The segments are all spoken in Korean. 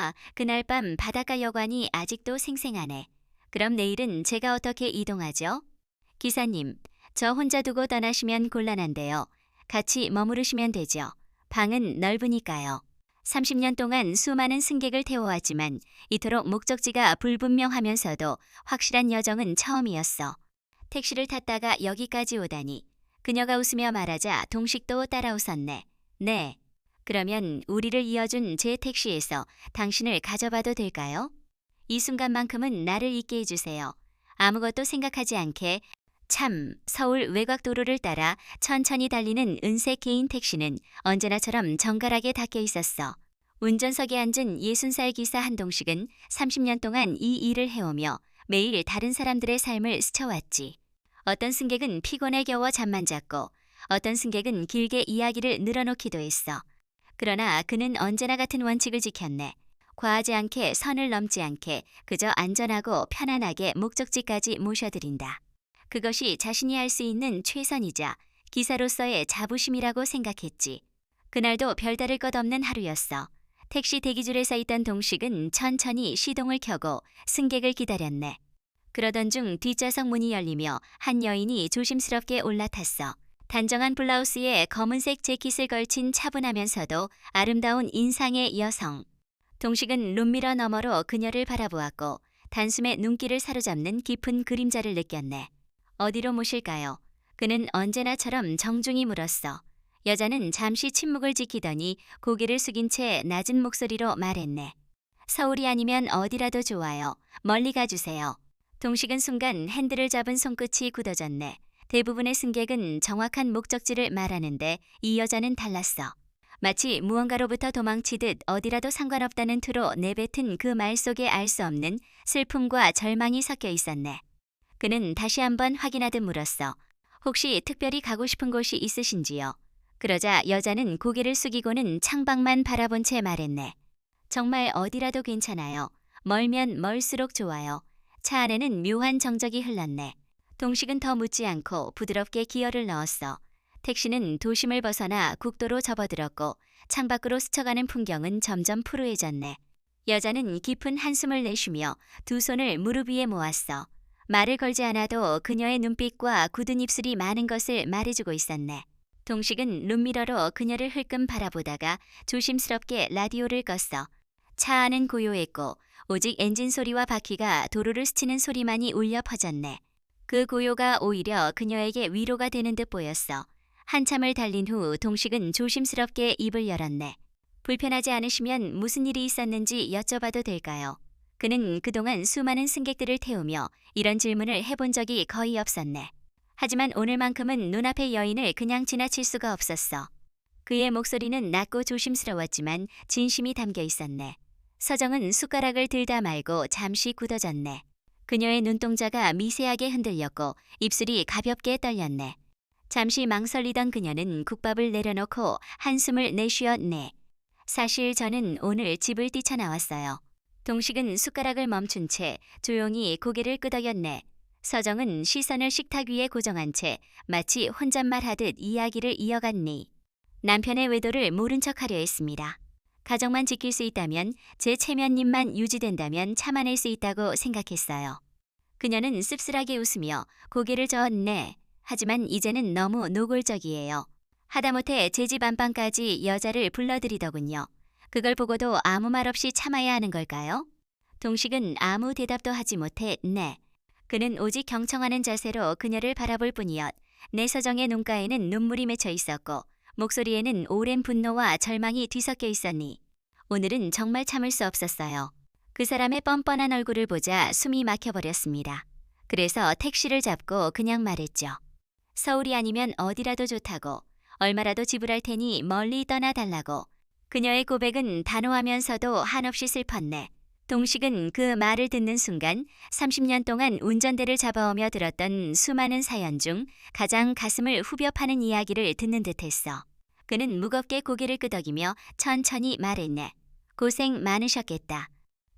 보니까 그날 밤 바닷가 여관이 아직도 생생하네. 그럼 내일은 제가 어떻게 이동하죠? 기사님, 저 혼자 두고 떠나시면 곤란한데요. 같이 머무르시면 되죠. 방은 넓으니까요. 30년 동안 수많은 승객을 태워왔지만 이토록 목적지가 불분명하면서도 확실한 여정은 처음이었어. 택시를 탔다가 여기까지 오다니. 그녀가 웃으며 말하자 동식도 따라 웃었네. 네. 그러면 우리를 이어준 제 택시에서 당신을 가져봐도 될까요? 이 순간만큼은 나를 있게 해주세요. 아무것도 생각하지 않게 참, 서울 외곽도로를 따라 천천히 달리는 은색 개인 택시는 언제나처럼 정갈하게 닦여 있었어. 운전석에 앉은 60살 기사 한동식은 30년 동안 이 일을 해오며 매일 다른 사람들의 삶을 스쳐왔지. 어떤 승객은 피곤에 겨워 잠만 잤고 어떤 승객은 길게 이야기를 늘어놓기도 했어. 그러나 그는 언제나 같은 원칙을 지켰네. 과하지 않게 선을 넘지 않게 그저 안전하고 편안하게 목적지까지 모셔드린다. 그것이 자신이 할 수 있는 최선이자 기사로서의 자부심이라고 생각했지. 그날도 별다를 것 없는 하루였어. 택시 대기줄에 서 있던 동식은 천천히 시동을 켜고 승객을 기다렸네. 그러던 중 뒷좌석 문이 열리며 한 여인이 조심스럽게 올라탔어. 단정한 블라우스에 검은색 재킷을 걸친 차분하면서도 아름다운 인상의 여성. 동식은 룸미러 너머로 그녀를 바라보았고 단숨에 눈길을 사로잡는 깊은 그림자를 느꼈네. 어디로 모실까요? 그는 언제나처럼 정중히 물었어. 여자는 잠시 침묵을 지키더니 고개를 숙인 채 낮은 목소리로 말했네. 서울이 아니면 어디라도 좋아요. 멀리 가주세요. 동식은 순간 핸들을 잡은 손끝이 굳어졌네. 대부분의 승객은 정확한 목적지를 말하는데 이 여자는 달랐어. 마치 무언가로부터 도망치듯 어디라도 상관없다는 투로 내뱉은 그 말 속에 알 수 없는 슬픔과 절망이 섞여 있었네. 그는 다시 한번 확인하듯 물었어. 혹시 특별히 가고 싶은 곳이 있으신지요? 그러자 여자는 고개를 숙이고는 창밖만 바라본 채 말했네. 정말 어디라도 괜찮아요. 멀면 멀수록 좋아요. 차 안에는 묘한 정적이 흘렀네. 동식은 더 묻지 않고 부드럽게 기어를 넣었어. 택시는 도심을 벗어나 국도로 접어들었고 창밖으로 스쳐가는 풍경은 점점 푸르해졌네. 여자는 깊은 한숨을 내쉬며 두 손을 무릎 위에 모았어. 말을 걸지 않아도 그녀의 눈빛과 굳은 입술이 많은 것을 말해주고 있었네. 동식은 룸미러로 그녀를 흘끔 바라보다가 조심스럽게 라디오를 껐어. 차 안은 고요했고 오직 엔진 소리와 바퀴가 도로를 스치는 소리만이 울려 퍼졌네. 그 고요가 오히려 그녀에게 위로가 되는 듯 보였어. 한참을 달린 후 동식은 조심스럽게 입을 열었네. 불편하지 않으시면 무슨 일이 있었는지 여쭤봐도 될까요? 그는 그동안 수많은 승객들을 태우며 이런 질문을 해본 적이 거의 없었네. 하지만 오늘만큼은 눈앞의 여인을 그냥 지나칠 수가 없었어. 그의 목소리는 낮고 조심스러웠지만 진심이 담겨 있었네. 서정은 숟가락을 들다 말고 잠시 굳어졌네. 그녀의 눈동자가 미세하게 흔들렸고 입술이 가볍게 떨렸네. 잠시 망설이던 그녀는 국밥을 내려놓고 한숨을 내쉬었네. 사실 저는 오늘 집을 뛰쳐나왔어요. 동식은 숟가락을 멈춘 채 조용히 고개를 끄덕였네. 서정은 시선을 식탁 위에 고정한 채 마치 혼잣말하듯 이야기를 이어갔니. 남편의 외도를 모른 척하려 했습니다. 가정만 지킬 수 있다면, 제 체면님만 유지된다면 참아낼 수 있다고 생각했어요. 그녀는 씁쓸하게 웃으며 고개를 저었네. 하지만 이제는 너무 노골적이에요. 하다못해 제 집 안방까지 여자를 불러들이더군요. 그걸 보고도 아무 말 없이 참아야 하는 걸까요? 동식은 아무 대답도 하지 못해 네. 그는 오직 경청하는 자세로 그녀를 바라볼 뿐이었. 내 서정의 눈가에는 눈물이 맺혀 있었고 목소리에는 오랜 분노와 절망이 뒤섞여 있었니. 오늘은 정말 참을 수 없었어요. 그 사람의 뻔뻔한 얼굴을 보자 숨이 막혀버렸습니다. 그래서 택시를 잡고 그냥 말했죠. 서울이 아니면 어디라도 좋다고, 얼마라도 지불할 테니 멀리 떠나달라고. 그녀의 고백은 단호하면서도 한없이 슬펐네. 동식은 그 말을 듣는 순간 30년 동안 운전대를 잡아오며 들었던 수많은 사연 중 가장 가슴을 후벼 파는 이야기를 듣는 듯했어. 그는 무겁게 고개를 끄덕이며 천천히 말했네. 고생 많으셨겠다.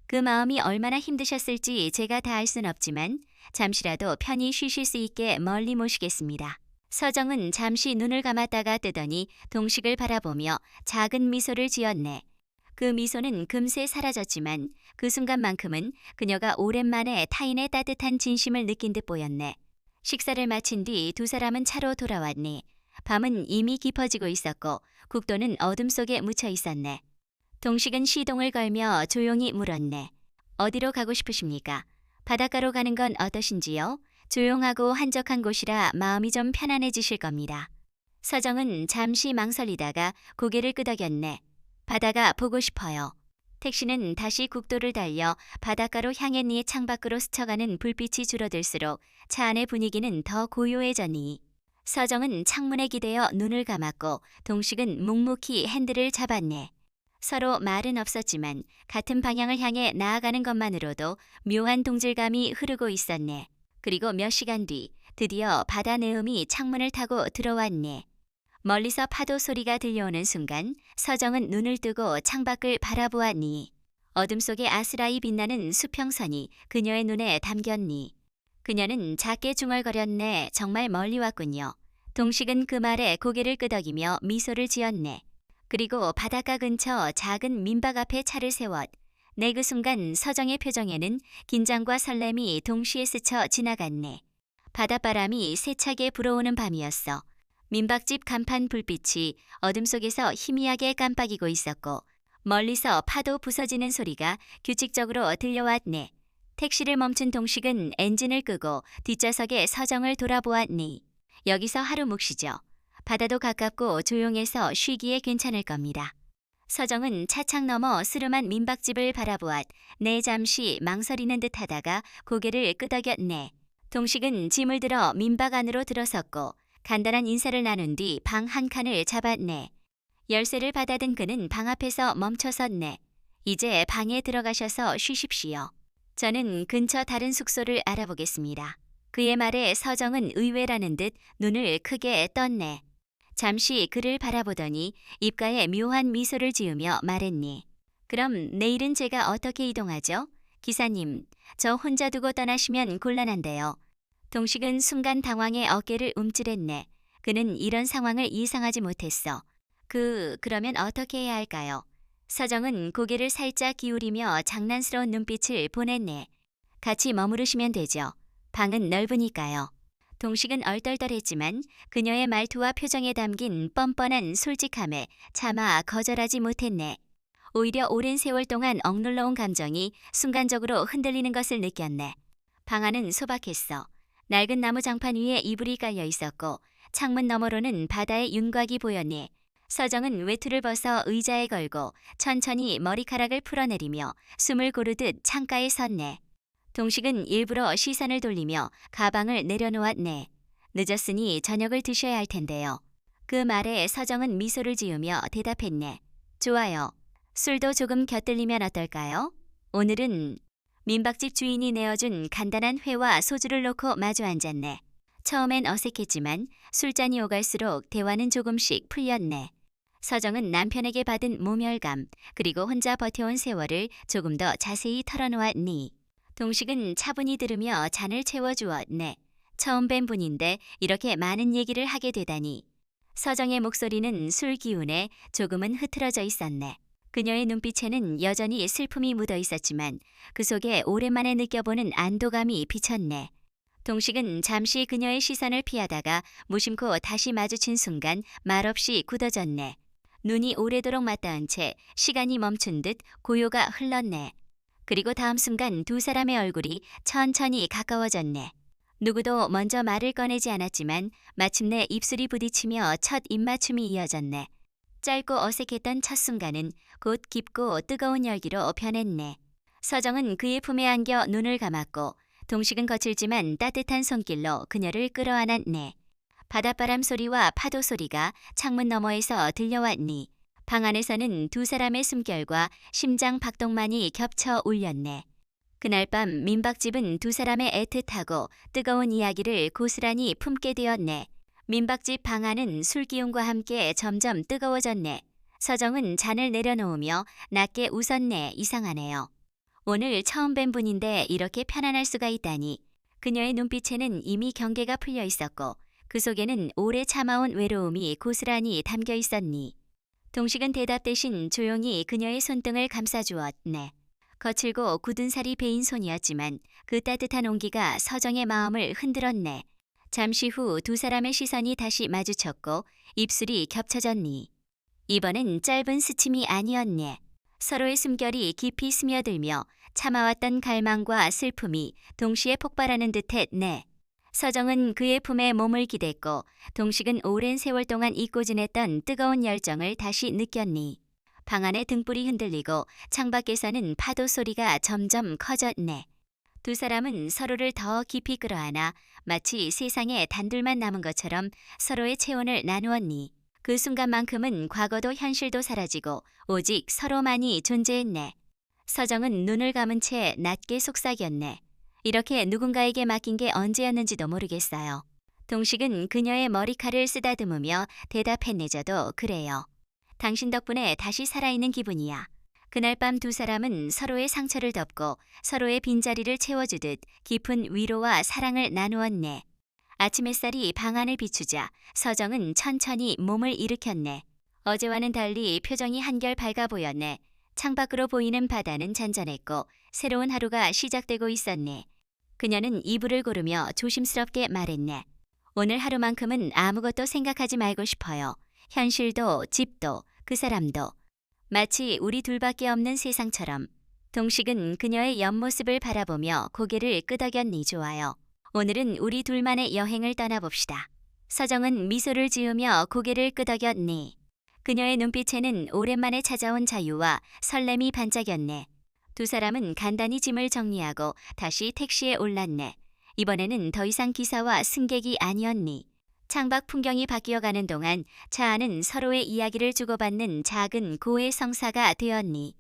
그 마음이 얼마나 힘드셨을지 제가 다 알 순 없지만 잠시라도 편히 쉬실 수 있게 멀리 모시겠습니다. 서정은 잠시 눈을 감았다가 뜨더니 동식을 바라보며 작은 미소를 지었네. 그 미소는 금세 사라졌지만 그 순간만큼은 그녀가 오랜만에 타인의 따뜻한 진심을 느낀 듯 보였네. 식사를 마친 뒤 두 사람은 차로 돌아왔니. 밤은 이미 깊어지고 있었고 국도는 어둠 속에 묻혀 있었네. 동식은 시동을 걸며 조용히 물었네. 어디로 가고 싶으십니까? 바닷가로 가는 건 어떠신지요? 조용하고 한적한 곳이라 마음이 좀 편안해지실 겁니다. 서정은 잠시 망설이다가 고개를 끄덕였네. 바다가 보고 싶어요. 택시는 다시 국도를 달려 바닷가로 향했니. 창밖으로 스쳐가는 불빛이 줄어들수록 차 안의 분위기는 더 고요해졌니. 서정은 창문에 기대어 눈을 감았고 동식은 묵묵히 핸들을 잡았네. 서로 말은 없었지만 같은 방향을 향해 나아가는 것만으로도 묘한 동질감이 흐르고 있었네. 그리고 몇 시간 뒤 드디어 바다 내음이 창문을 타고 들어왔네. 멀리서 파도 소리가 들려오는 순간 서정은 눈을 뜨고 창밖을 바라보았니. 어둠 속에 아스라이 빛나는 수평선이 그녀의 눈에 담겼니. 그녀는 작게 중얼거렸네. 정말 멀리 왔군요. 동식은 그 말에 고개를 끄덕이며 미소를 지었네. 그리고 바닷가 근처 작은 민박 앞에 차를 세웠. 네, 그 순간 서정의 표정에는 긴장과 설렘이 동시에 스쳐 지나갔네. 바닷바람이 세차게 불어오는 밤이었어. 민박집 간판 불빛이 어둠 속에서 희미하게 깜빡이고 있었고 멀리서 파도 부서지는 소리가 규칙적으로 들려왔네. 택시를 멈춘 동식은 엔진을 끄고 뒷좌석에 서정을 돌아보았니. 여기서 하루 묵시죠. 바다도 가깝고 조용해서 쉬기에 괜찮을 겁니다. 서정은 차창 너머 스름한 민박집을 바라보았. 네, 잠시 망설이는 듯 하다가 고개를 끄덕였네. 동식은 짐을 들어 민박 안으로 들어섰고 간단한 인사를 나눈 뒤 방 한 칸을 잡았네. 열쇠를 받아든 그는 방 앞에서 멈춰섰네. 이제 방에 들어가셔서 쉬십시오. 저는 근처 다른 숙소를 알아보겠습니다. 그의 말에 서정은 의외라는 듯 눈을 크게 떴네. 잠시 그를 바라보더니 입가에 묘한 미소를 지으며 말했니. 그럼 내일은 제가 어떻게 이동하죠? 기사님, 저 혼자 두고 떠나시면 곤란한데요. 동식은 순간 당황해 어깨를 움찔했네. 그는 이런 상황을 예상하지 못했어. 그러면 어떻게 해야 할까요? 서정은 고개를 살짝 기울이며 장난스러운 눈빛을 보냈네. 같이 머무르시면 되죠. 방은 넓으니까요. 동식은 얼떨떨했지만 그녀의 말투와 표정에 담긴 뻔뻔한 솔직함에 차마 거절하지 못했네. 오히려 오랜 세월 동안 억눌러온 감정이 순간적으로 흔들리는 것을 느꼈네. 방 안은 소박했어. 낡은 나무 장판 위에 이불이 깔려 있었고 창문 너머로는 바다의 윤곽이 보였니. 서정은 외투를 벗어 의자에 걸고 천천히 머리카락을 풀어내리며 숨을 고르듯 창가에 섰네. 동식은 일부러 시선을 돌리며 가방을 내려놓았네. 늦었으니 저녁을 드셔야 할 텐데요. 그 말에 서정은 미소를 지으며 대답했네. 좋아요. 술도 조금 곁들이면 어떨까요? 오늘은 민박집 주인이 내어준 간단한 회와 소주를 놓고 마주 앉았네. 처음엔 어색했지만 술잔이 오갈수록 대화는 조금씩 풀렸네. 서정은 남편에게 받은 모멸감 그리고 혼자 버텨온 세월을 조금 더 자세히 털어놓았니. 동식은 차분히 들으며 잔을 채워주었네. 처음 뵌 분인데 이렇게 많은 얘기를 하게 되다니. 서정의 목소리는 술 기운에 조금은 흐트러져 있었네. 그녀의 눈빛에는 여전히 슬픔이 묻어 있었지만 그 속에 오랜만에 느껴보는 안도감이 비쳤네. 동식은 잠시 그녀의 시선을 피하다가 무심코 다시 마주친 순간 말없이 굳어졌네. 눈이 오래도록 맞닿은 채 시간이 멈춘 듯 고요가 흘렀네. 그리고 다음 순간 두 사람의 얼굴이 천천히 가까워졌네. 누구도 먼저 말을 꺼내지 않았지만 마침내 입술이 부딪히며 첫 입맞춤이 이어졌네. 짧고 어색했던 첫 순간은 곧 깊고 뜨거운 열기로 변했네. 서정은 그의 품에 안겨 눈을 감았고 동식은 거칠지만 따뜻한 손길로 그녀를 끌어안았네. 바닷바람 소리와 파도 소리가 창문 너머에서 들려왔니. 방 안에서는 두 사람의 숨결과 심장 박동만이 겹쳐 울렸네. 그날 밤 민박집은 두 사람의 애틋하고 뜨거운 이야기를 고스란히 품게 되었네. 민박집 방 안은 술 기운과 함께 점점 뜨거워졌네. 서정은 잔을 내려놓으며 낮게 웃었네. 이상하네요. 오늘 처음 뵌 분인데 이렇게 편안할 수가 있다니. 그녀의 눈빛에는 이미 경계가 풀려 있었고 그 속에는 오래 참아온 외로움이 고스란히 담겨 있었니. 동식은 대답 대신 조용히 그녀의 손등을 감싸주었네. 거칠고 굳은 살이 베인 손이었지만 그 따뜻한 온기가 서정의 마음을 흔들었네. 잠시 후 두 사람의 시선이 다시 마주쳤고 입술이 겹쳐졌니. 이번엔 짧은 스침이 아니었네. 서로의 숨결이 깊이 스며들며 참아왔던 갈망과 슬픔이 동시에 폭발하는 듯했네. 서정은 그의 품에 몸을 기댔고 동식은 오랜 세월 동안 잊고 지냈던 뜨거운 열정을 다시 느꼈니. 방 안의 등불이 흔들리고 창밖에서는 파도 소리가 점점 커졌네. 두 사람은 서로를 더 깊이 끌어안아 마치 세상에 단둘만 남은 것처럼 서로의 체온을 나누었니. 그 순간만큼은 과거도 현실도 사라지고 오직 서로만이 존재했네. 서정은 눈을 감은 채 낮게 속삭였네. 이렇게 누군가에게 맡긴 게 언제였는지도 모르겠어요. 동식은 그녀의 머리칼을 쓰다듬으며 대답했네저도 그래요. 당신 덕분에 다시 살아있는 기분이야. 그날 밤 두 사람은 서로의 상처를 덮고 서로의 빈자리를 채워주듯 깊은 위로와 사랑을 나누었네. 아침 햇살이 방 안을 비추자 서정은 천천히 몸을 일으켰네. 어제와는 달리 표정이 한결 밝아 보였네. 창밖으로 보이는 바다는 잔잔했고 새로운 하루가 시작되고 있었네. 그녀는 이불을 고르며 조심스럽게 말했네. 오늘 하루만큼은 아무것도 생각하지 말고 싶어요. 현실도 집도 그 사람도. 마치 우리 둘밖에 없는 세상처럼. 동식은 그녀의 옆모습을 바라보며 고개를 끄덕였니 좋아요. 오늘은 우리 둘만의 여행을 떠나봅시다. 서정은 미소를 지으며 고개를 끄덕였니. 그녀의 눈빛에는 오랜만에 찾아온 자유와 설렘이 반짝였네. 두 사람은 간단히 짐을 정리하고 다시 택시에 올랐네. 이번에는 더 이상 기사와 승객이 아니었니. 창밖 풍경이 바뀌어가는 동안 차 안은 서로의 이야기를 주고받는 작은 고해성사가 되었니.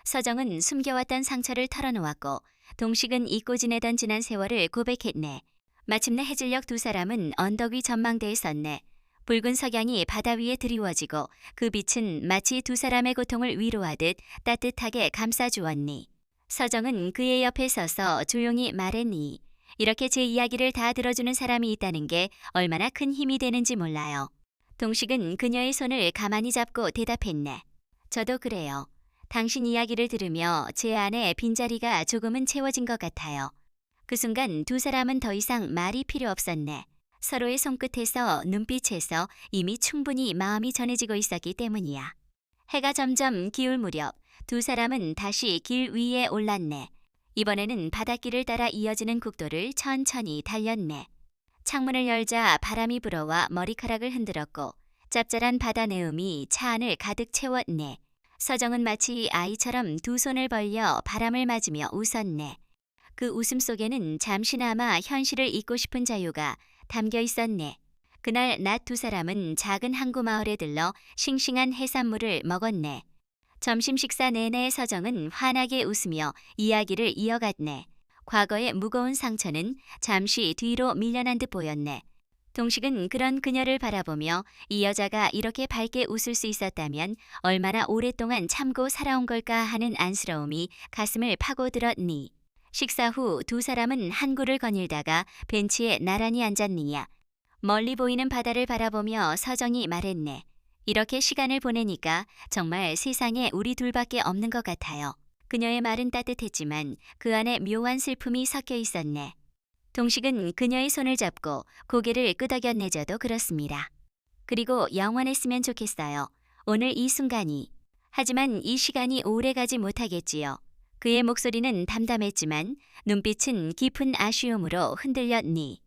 서정은 숨겨왔던 상처를 털어놓았고 동식은 잊고 지내던 지난 세월을 고백했네. 마침내 해질녘 두 사람은 언덕 위 전망대에 섰네. 붉은 석양이 바다 위에 드리워지고 그 빛은 마치 두 사람의 고통을 위로하듯 따뜻하게 감싸주었니. 서정은 그의 옆에 서서 조용히 말했니. 이렇게 제 이야기를 다 들어주는 사람이 있다는 게 얼마나 큰 힘이 되는지 몰라요. 동식은 그녀의 손을 가만히 잡고 대답했네. 저도 그래요. 당신 이야기를 들으며 제 안에 빈자리가 조금은 채워진 것 같아요. 그 순간 두 사람은 더 이상 말이 필요 없었네. 서로의 손끝에서 눈빛에서 이미 충분히 마음이 전해지고 있었기 때문이야. 해가 점점 기울 무렵 두 사람은 다시 길 위에 올랐네. 이번에는 바닷길을 따라 이어지는 국도를 천천히 달렸네. 창문을 열자 바람이 불어와 머리카락을 흔들었고 짭짤한 바다 내음이 차 안을 가득 채웠네. 서정은 마치 아이처럼 두 손을 벌려 바람을 맞으며 웃었네. 그 웃음 속에는 잠시나마 현실을 잊고 싶은 자유가 담겨 있었네. 그날 낮 두 사람은 작은 항구 마을에 들러 싱싱한 해산물을 먹었네. 점심 식사 내내 서정은 환하게 웃으며 이야기를 이어갔네. 과거의 무거운 상처는 잠시 뒤로 밀려난 듯 보였네. 동식은 그런 그녀를 바라보며 이 여자가 이렇게 밝게 웃을 수 있었다면 얼마나 오랫동안 참고 살아온 걸까 하는 안쓰러움이 가슴을 파고들었니. 식사 후 두 사람은 항구를 거닐다가 벤치에 나란히 앉았니야. 멀리 보이는 바다를 바라보며 서정이 말했네. 이렇게 시간을 보내니까 정말 세상에 우리 둘밖에 없는 것 같아요. 그녀의 말은 따뜻했지만 그 안에 묘한 슬픔이 섞여 있었네. 동식은 그녀의 손을 잡고 고개를 끄덕여내줘도 그렇습니다. 그리고 영원했으면 좋겠어요. 오늘 이 순간이. 하지만 이 시간이 오래가지 못하겠지요. 그의 목소리는 담담했지만 눈빛은 깊은 아쉬움으로 흔들렸니.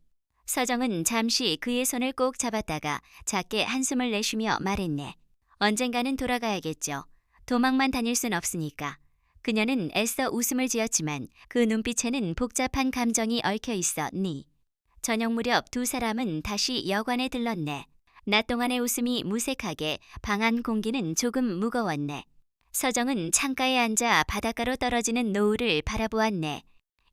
서정은 잠시 그의 손을 꼭 잡았다가 작게 한숨을 내쉬며 말했네. 언젠가는 돌아가야겠죠. 도망만 다닐 순 없으니까. 그녀는 애써 웃음을 지었지만 그 눈빛에는 복잡한 감정이 얽혀 있었니. 저녁 무렵 두 사람은 다시 여관에 들렀네. 낮 동안의 웃음이 무색하게 방 안 공기는 조금 무거웠네. 서정은 창가에 앉아 바닷가로 떨어지는 노을을 바라보았네.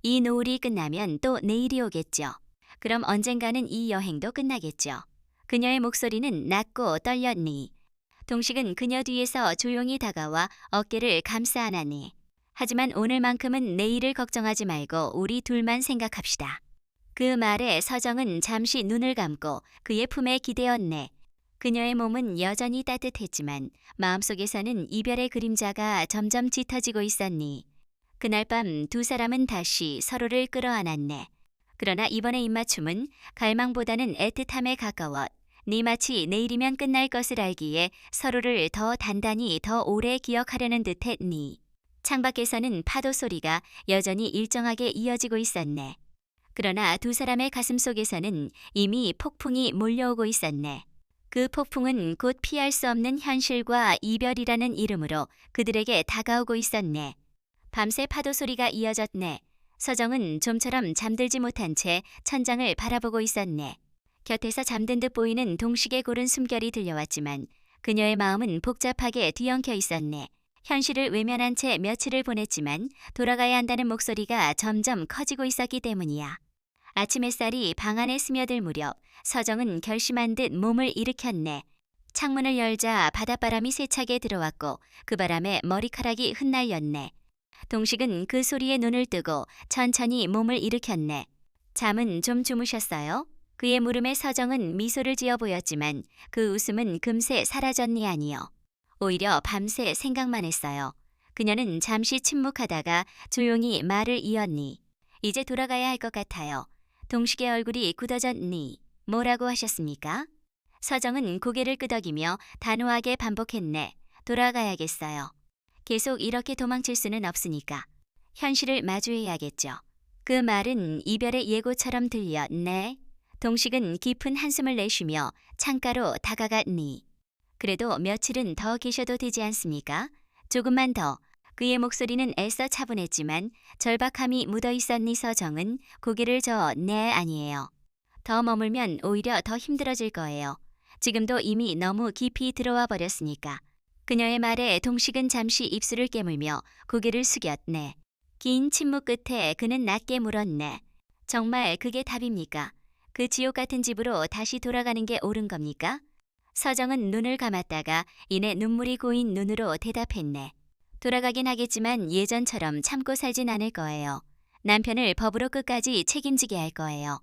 이 노을이 끝나면 또 내일이 오겠죠. 그럼 언젠가는 이 여행도 끝나겠죠. 그녀의 목소리는 낮고 떨렸니. 동식은 그녀 뒤에서 조용히 다가와 어깨를 감싸 안았니. 하지만 오늘만큼은 내일을 걱정하지 말고 우리 둘만 생각합시다. 그 말에 서정은 잠시 눈을 감고 그의 품에 기대었네. 그녀의 몸은 여전히 따뜻했지만 마음속에서는 이별의 그림자가 점점 짙어지고 있었니. 그날 밤 두 사람은 다시 서로를 끌어안았네. 그러나 이번의 입맞춤은 갈망보다는 애틋함에 가까워 네 마치 내일이면 끝날 것을 알기에 서로를 더 단단히 더 오래 기억하려는 듯했니. 창밖에서는 파도 소리가 여전히 일정하게 이어지고 있었네. 그러나 두 사람의 가슴 속에서는 이미 폭풍이 몰려오고 있었네. 그 폭풍은 곧 피할 수 없는 현실과 이별이라는 이름으로 그들에게 다가오고 있었네. 밤새 파도 소리가 이어졌네. 서정은 좀처럼 잠들지 못한 채 천장을 바라보고 있었네. 곁에서 잠든 듯 보이는 동식의 고른 숨결이 들려왔지만 그녀의 마음은 복잡하게 뒤엉켜 있었네. 현실을 외면한 채 며칠을 보냈지만 돌아가야 한다는 목소리가 점점 커지고 있었기 때문이야. 아침 햇살이 방 안에 스며들 무렵 서정은 결심한 듯 몸을 일으켰네. 창문을 열자 바닷바람이 세차게 들어왔고 그 바람에 머리카락이 흩날렸네. 동식은 그 소리에 눈을 뜨고 천천히 몸을 일으켰네. 잠은 좀 주무셨어요? 그의 물음에 서정은 미소를 지어 보였지만 그 웃음은 금세 사라졌니 아니요. 오히려 밤새 생각만 했어요. 그녀는 잠시 침묵하다가 조용히 말을 이었니. 이제 돌아가야 할 것 같아요. 동식의 얼굴이 굳어졌니. 뭐라고 하셨습니까? 서정은 고개를 끄덕이며 단호하게 반복했네. 돌아가야겠어요. 계속 이렇게 도망칠 수는 없으니까. 현실을 마주해야겠죠. 그 말은 이별의 예고처럼 들렸네. 동식은 깊은 한숨을 내쉬며 창가로 다가갔니. 그래도 며칠은 더 계셔도 되지 않습니까? 조금만 더. 그의 목소리는 애써 차분했지만 절박함이 묻어 있었니. 서정은 고개를 저어 네 아니에요. 더 머물면 오히려 더 힘들어질 거예요. 지금도 이미 너무 깊이 들어와 버렸으니까. 그녀의 말에 동식은 잠시 입술을 깨물며 고개를 숙였네. 긴 침묵 끝에 그는 낮게 물었네. 정말 그게 답입니까? 그 지옥 같은 집으로 다시 돌아가는 게 옳은 겁니까? 서정은 눈을 감았다가 이내 눈물이 고인 눈으로 대답했네. 돌아가긴 하겠지만 예전처럼 참고 살진 않을 거예요. 남편을 법으로 끝까지 책임지게 할 거예요.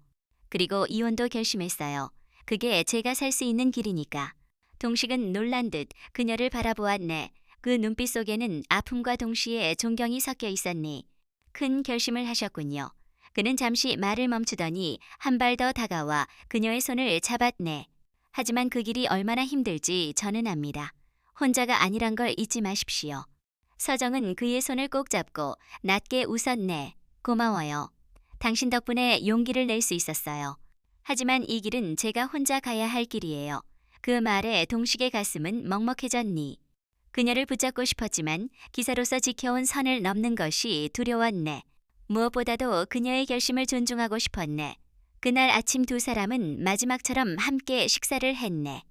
그리고 이혼도 결심했어요. 그게 제가 살 수 있는 길이니까. 동식은 놀란 듯 그녀를 바라보았네. 그 눈빛 속에는 아픔과 동시에 존경이 섞여 있었니. 큰 결심을 하셨군요. 그는 잠시 말을 멈추더니 한 발 더 다가와 그녀의 손을 잡았네. 하지만 그 길이 얼마나 힘들지 저는 압니다. 혼자가 아니란 걸 잊지 마십시오. 서정은 그의 손을 꼭 잡고 낮게 웃었네. 고마워요. 당신 덕분에 용기를 낼 수 있었어요. 하지만 이 길은 제가 혼자 가야 할 길이에요. 그 말에 동식의 가슴은 먹먹해졌니. 그녀를 붙잡고 싶었지만 기사로서 지켜온 선을 넘는 것이 두려웠네. 무엇보다도 그녀의 결심을 존중하고 싶었네. 그날 아침 두 사람은 마지막처럼 함께 식사를 했네.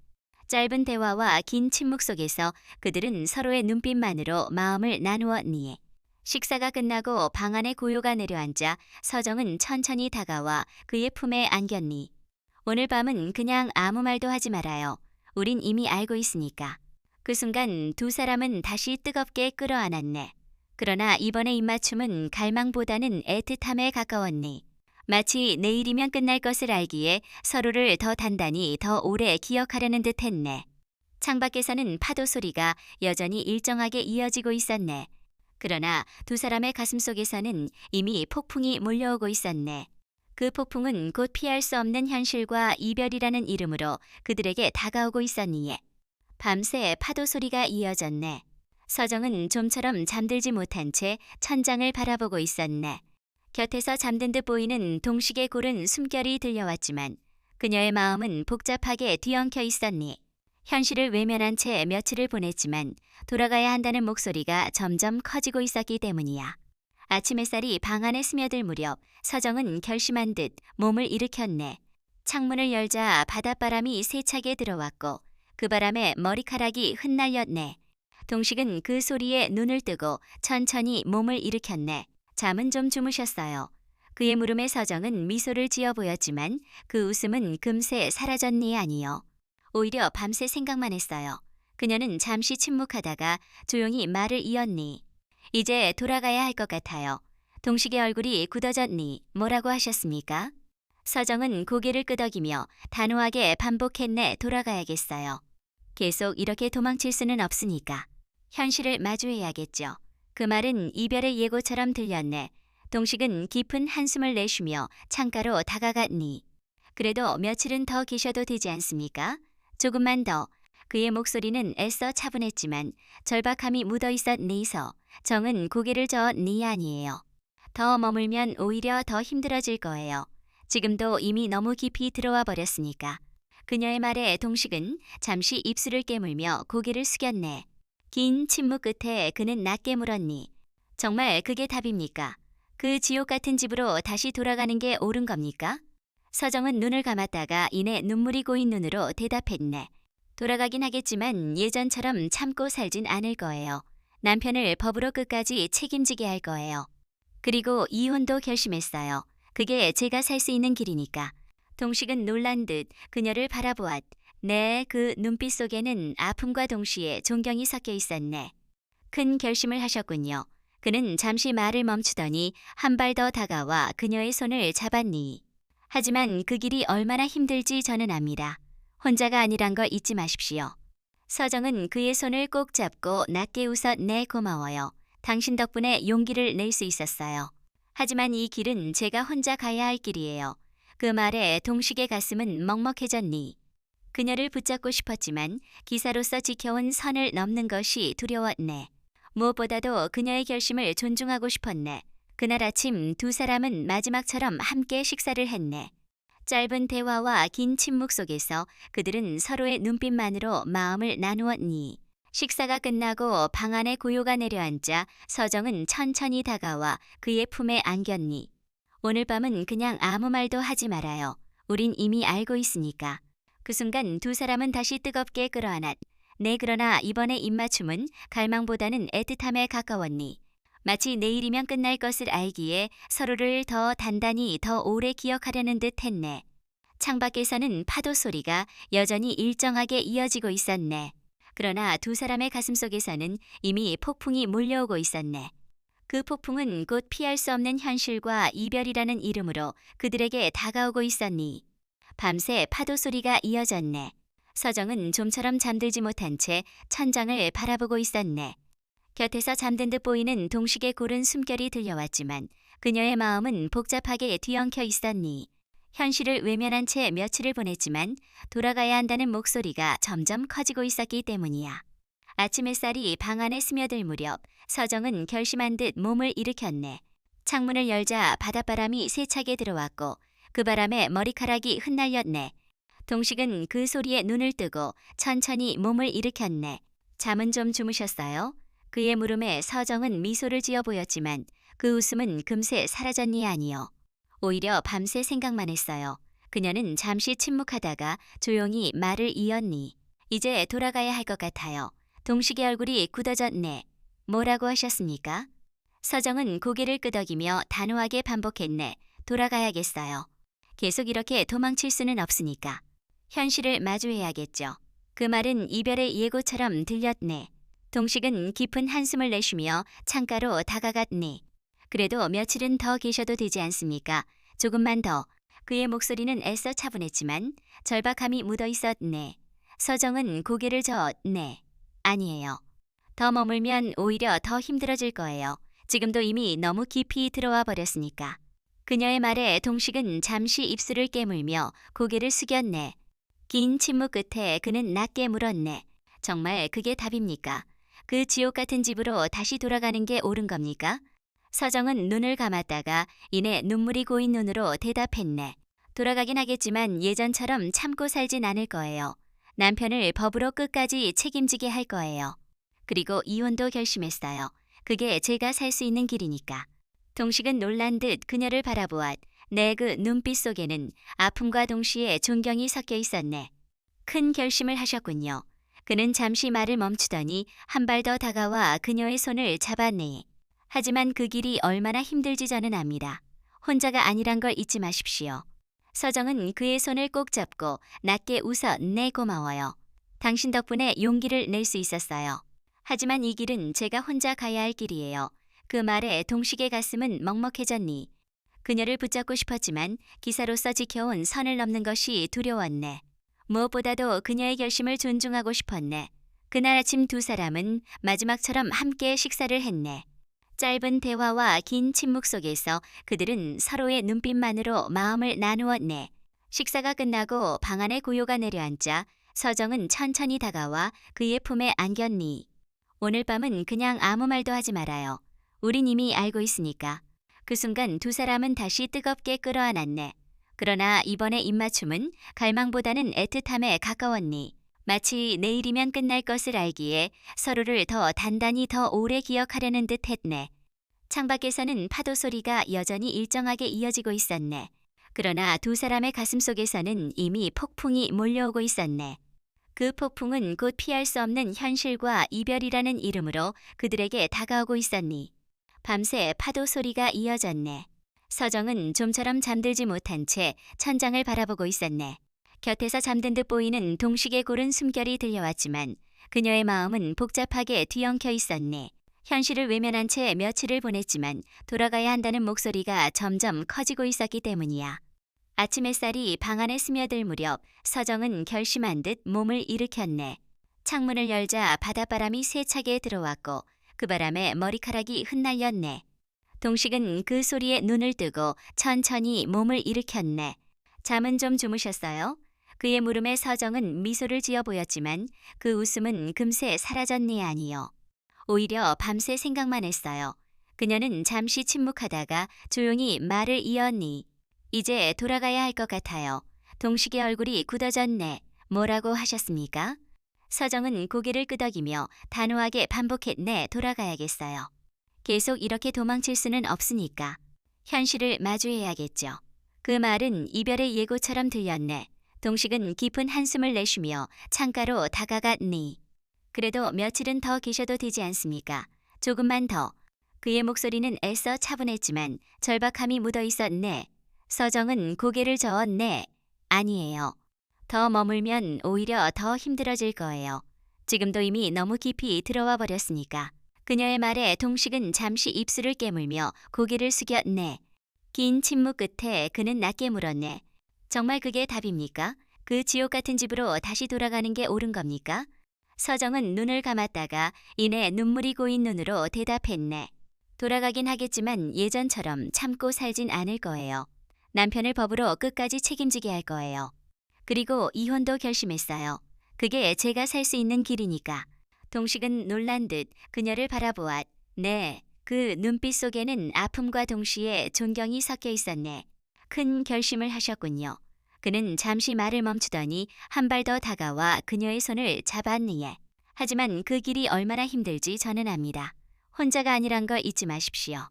짧은 대화와 긴 침묵 속에서 그들은 서로의 눈빛만으로 마음을 나누었니. 식사가 끝나고 방 안에 고요가 내려앉아 서정은 천천히 다가와 그의 품에 안겼니. 오늘 밤은 그냥 아무 말도 하지 말아요. 우린 이미 알고 있으니까. 그 순간 두 사람은 다시 뜨겁게 끌어안았네. 그러나 이번의 입맞춤은 갈망보다는 애틋함에 가까웠니. 마치 내일이면 끝날 것을 알기에 서로를 더 단단히 더 오래 기억하려는 듯 했네. 창밖에서는 파도 소리가 여전히 일정하게 이어지고 있었네. 그러나 두 사람의 가슴 속에서는 이미 폭풍이 몰려오고 있었네. 그 폭풍은 곧 피할 수 없는 현실과 이별이라는 이름으로 그들에게 다가오고 있었니에. 밤새 파도 소리가 이어졌네. 서정은 좀처럼 잠들지 못한 채 천장을 바라보고 있었네. 곁에서 잠든 듯 보이는 동식의 고른 숨결이 들려왔지만 그녀의 마음은 복잡하게 뒤엉켜 있었니. 현실을 외면한 채 며칠을 보냈지만 돌아가야 한다는 목소리가 점점 커지고 있었기 때문이야. 아침 햇살이 방 안에 스며들 무렵 서정은 결심한 듯 몸을 일으켰네. 창문을 열자 바닷바람이 세차게 들어왔고 그 바람에 머리카락이 흩날렸네. 동식은 그 소리에 눈을 뜨고 천천히 몸을 일으켰네. 잠은 좀 주무셨어요. 그의 물음에 서정은 미소를 지어 보였지만 그 웃음은 금세 사라졌니 아니요. 오히려 밤새 생각만 했어요. 그녀는 잠시 침묵하다가 조용히 말을 이었니. 이제 돌아가야 할 것 같아요. 동식의 얼굴이 굳어졌니. 뭐라고 하셨습니까? 서정은 고개를 끄덕이며 단호하게 반복했네. 돌아가야겠어요. 계속 이렇게 도망칠 수는 없으니까. 현실을 마주해야겠죠. 그 말은 이별의 예고처럼 들렸네. 동식은 깊은 한숨을 내쉬며 창가로 다가갔니. 그래도 며칠은 더 계셔도 되지 않습니까? 조금만 더. 그의 목소리는 애써 차분했지만 절박함이 묻어 있었니서 정은 고개를 저었니 아니에요. 더 머물면 오히려 더 힘들어질 거예요. 지금도 이미 너무 깊이 들어와 버렸으니까. 그녀의 말에 동식은 잠시 입술을 깨물며 고개를 숙였네. 긴 침묵 끝에 그는 낮게 물었니. 정말 그게 답입니까? 그 지옥 같은 집으로 다시 돌아가는 게 옳은 겁니까? 서정은 눈을 감았다가 이내 눈물이 고인 눈으로 대답했네. 돌아가긴 하겠지만 예전처럼 참고 살진 않을 거예요. 남편을 법으로 끝까지 책임지게 할 거예요. 그리고 이혼도 결심했어요. 그게 제가 살 수 있는 길이니까. 동식은 놀란 듯 그녀를 바라보았. 네, 그 눈빛 속에는 아픔과 동시에 존경이 섞여 있었네. 큰 결심을 하셨군요. 그는 잠시 말을 멈추더니 한 발 더 다가와 그녀의 손을 잡았니. 하지만 그 길이 얼마나 힘들지 저는 압니다. 혼자가 아니란 걸 잊지 마십시오. 서정은 그의 손을 꼭 잡고 낮게 웃어 네 고마워요. 당신 덕분에 용기를 낼 수 있었어요. 하지만 이 길은 제가 혼자 가야 할 길이에요. 그 말에 동식의 가슴은 먹먹해졌니. 그녀를 붙잡고 싶었지만 기사로서 지켜온 선을 넘는 것이 두려웠네. 무엇보다도 그녀의 결심을 존중하고 싶었네. 그날 아침 두 사람은 마지막처럼 함께 식사를 했네. 짧은 대화와 긴 침묵 속에서 그들은 서로의 눈빛만으로 마음을 나누었니. 식사가 끝나고 방 안에 고요가 내려앉자 서정은 천천히 다가와 그의 품에 안겼니. 오늘 밤은 그냥 아무 말도 하지 말아요. 우린 이미 알고 있으니까. 그 순간 두 사람은 다시 뜨겁게 끌어안았. 네, 그러나 이번의 입맞춤은 갈망보다는 애틋함에 가까웠니. 마치 내일이면 끝날 것을 알기에 서로를 더 단단히 더 오래 기억하려는 듯 했네. 창밖에서는 파도 소리가 여전히 일정하게 이어지고 있었네. 그러나 두 사람의 가슴속에서는 이미 폭풍이 몰려오고 있었네. 그 폭풍은 곧 피할 수 없는 현실과 이별이라는 이름으로 그들에게 다가오고 있었니. 밤새 파도 소리가 이어졌네. 서정은 좀처럼 잠들지 못한 채 천장을 바라보고 있었네. 곁에서 잠든 듯 보이는 동식의 고른 숨결이 들려왔지만 그녀의 마음은 복잡하게 뒤엉켜 있었니. 현실을 외면한 채 며칠을 보냈지만 돌아가야 한다는 목소리가 점점 커지고 있었기 때문이야. 아침 햇살이 방 안에 스며들 무렵 서정은 결심한 듯 몸을 일으켰네. 창문을 열자 바닷바람이 세차게 들어왔고 그 바람에 머리카락이 흩날렸네. 동식은 그 소리에 눈을 뜨고 천천히 몸을 일으켰네. 잠은 좀 주무셨어요? 그의 물음에 서정은 미소를 지어 보였지만 그 웃음은 금세 사라졌니 아니요. 오히려 밤새 생각만 했어요. 그녀는 잠시 침묵하다가 조용히 말을 이었니. 이제 돌아가야 할 것 같아요. 동식의 얼굴이 굳어졌네. 뭐라고 하셨습니까? 서정은 고개를 끄덕이며 단호하게 반복했네. 돌아가야겠어요. 계속 이렇게 도망칠 수는 없으니까. 현실을 마주해야겠죠. 그 말은 이별의 예고처럼 들렸네. 동식은 깊은 한숨을 내쉬며 창가로 다가갔네. 그래도 며칠은 더 계셔도 되지 않습니까? 조금만 더. 그의 목소리는 애써 차분했지만 절박함이 묻어 있었네. 서정은 고개를 저었네. 아니에요. 더 머물면 오히려 더 힘들어질 거예요. 지금도 이미 너무 깊이 들어와 버렸으니까. 그녀의 말에 동식은 잠시 입술을 깨물며 고개를 숙였네. 긴 침묵 끝에 그는 낮게 물었네. 정말 그게 답입니까? 그 지옥 같은 집으로 다시 돌아가는 게 옳은 겁니까? 서정은 눈을 감았다가 이내 눈물이 고인 눈으로 대답했네. 돌아가긴 하겠지만 예전처럼 참고 살진 않을 거예요. 남편을 법으로 끝까지 책임지게 할 거예요. 그리고 이혼도 결심했어요. 그게 제가 살 수 있는 길이니까. 동식은 놀란 듯 그녀를 바라보았. 내 그 눈빛 속에는 아픔과 동시에 존경이 섞여 있었네. 큰 결심을 하셨군요. 그는 잠시 말을 멈추더니 한 발 더 다가와 그녀의 손을 잡았네. 하지만 그 길이 얼마나 힘들지 저는 압니다. 혼자가 아니란 걸 잊지 마십시오. 서정은 그의 손을 꼭 잡고 낮게 웃어 네 고마워요. 당신 덕분에 용기를 낼 수 있었어요. 하지만 이 길은 제가 혼자 가야 할 길이에요. 그 말에 동식의 가슴은 먹먹해졌니. 그녀를 붙잡고 싶었지만 기사로서 지켜온 선을 넘는 것이 두려웠네. 무엇보다도 그녀의 결심을 존중하고 싶었네. 그날 아침 두 사람은 마지막처럼 함께 식사를 했네. 짧은 대화와 긴 침묵 속에서 그들은 서로의 눈빛만으로 마음을 나누었네. 식사가 끝나고 방 안에 고요가 내려앉자 서정은 천천히 다가와 그의 품에 안겼니. 오늘 밤은 그냥 아무 말도 하지 말아요. 우린 이미 알고 있으니까. 그 순간 두 사람은 다시 뜨겁게 끌어안았네. 그러나 이번의 입맞춤은 갈망보다는 애틋함에 가까웠니. 마치 내일이면 끝날 것을 알기에 서로를 더 단단히 더 오래 기억하려는 듯 했네. 창밖에서는 파도 소리가 여전히 일정하게 이어지고 있었네. 그러나 두 사람의 가슴 속에서는 이미 폭풍이 몰려오고 있었네. 그 폭풍은 곧 피할 수 없는 현실과 이별이라는 이름으로 그들에게 다가오고 있었니. 밤새 파도 소리가 이어졌네. 서정은 좀처럼 잠들지 못한 채 천장을 바라보고 있었네. 곁에서 잠든 듯 보이는 동식의 고른 숨결이 들려왔지만 그녀의 마음은 복잡하게 뒤엉켜 있었네. 현실을 외면한 채 며칠을 보냈지만 돌아가야 한다는 목소리가 점점 커지고 있었기 때문이야. 아침 햇살이 방 안에 스며들 무렵 서정은 결심한 듯 몸을 일으켰네. 창문을 열자 바닷바람이 세차게 들어왔고 그 바람에 머리카락이 흩날렸네. 동식은 그 소리에 눈을 뜨고 천천히 몸을 일으켰네. 잠은 좀 주무셨어요? 그의 물음에 서정은 미소를 지어 보였지만 그 웃음은 금세 사라졌니 아니요. 오히려 밤새 생각만 했어요. 그녀는 잠시 침묵하다가 조용히 말을 이었니. 이제 돌아가야 할 것 같아요. 동식의 얼굴이 굳어졌네. 뭐라고 하셨습니까? 서정은 고개를 끄덕이며 단호하게 반복했네. 돌아가야겠어요. 계속 이렇게 도망칠 수는 없으니까. 현실을 마주해야겠죠. 그 말은 이별의 예고처럼 들렸네. 동식은 깊은 한숨을 내쉬며 창가로 다가갔니. 그래도 며칠은 더 계셔도 되지 않습니까? 조금만 더. 그의 목소리는 애써 차분했지만 절박함이 묻어 있었네. 서정은 고개를 저었네. 아니에요. 더 머물면 오히려 더 힘들어질 거예요. 지금도 이미 너무 깊이 들어와 버렸으니까. 그녀의 말에 동식은 잠시 입술을 깨물며 고개를 숙였네. 긴 침묵 끝에 그는 낮게 물었네. 정말 그게 답입니까? 그 지옥 같은 집으로 다시 돌아가는 게 옳은 겁니까? 서정은 눈을 감았다가 이내 눈물이 고인 눈으로 대답했네. 돌아가긴 하겠지만 예전처럼 참고 살진 않을 거예요. 남편을 법으로 끝까지 책임지게 할 거예요. 그리고 이혼도 결심했어요. 그게 제가 살 수 있는 길이니까. 동식은 놀란 듯 그녀를 바라보았. 네, 그 눈빛 속에는 아픔과 동시에 존경이 섞여 있었네. 큰 결심을 하셨군요. 그는 잠시 말을 멈추더니 한 발 더 다가와 그녀의 손을 잡았니에. 하지만 그 길이 얼마나 힘들지 저는 압니다. 혼자가 아니란 걸 잊지 마십시오.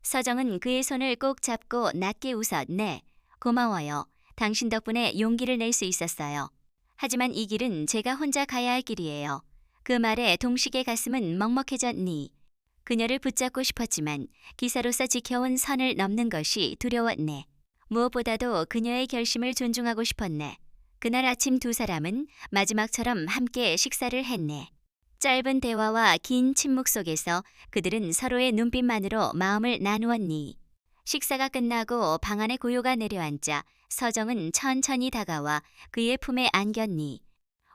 서정은 그의 손을 꼭 잡고 낮게 웃었네. 고마워요. 당신 덕분에 용기를 낼 수 있었어요. 하지만 이 길은 제가 혼자 가야 할 길이에요. 그 말에 동식의 가슴은 먹먹해졌니. 그녀를 붙잡고 싶었지만 기사로서 지켜온 선을 넘는 것이 두려웠네. 무엇보다도 그녀의 결심을 존중하고 싶었네. 그날 아침 두 사람은 마지막처럼 함께 식사를 했네. 짧은 대화와 긴 침묵 속에서 그들은 서로의 눈빛만으로 마음을 나누었니. 식사가 끝나고 방 안에 고요가 내려앉자 서정은 천천히 다가와 그의 품에 안겼니.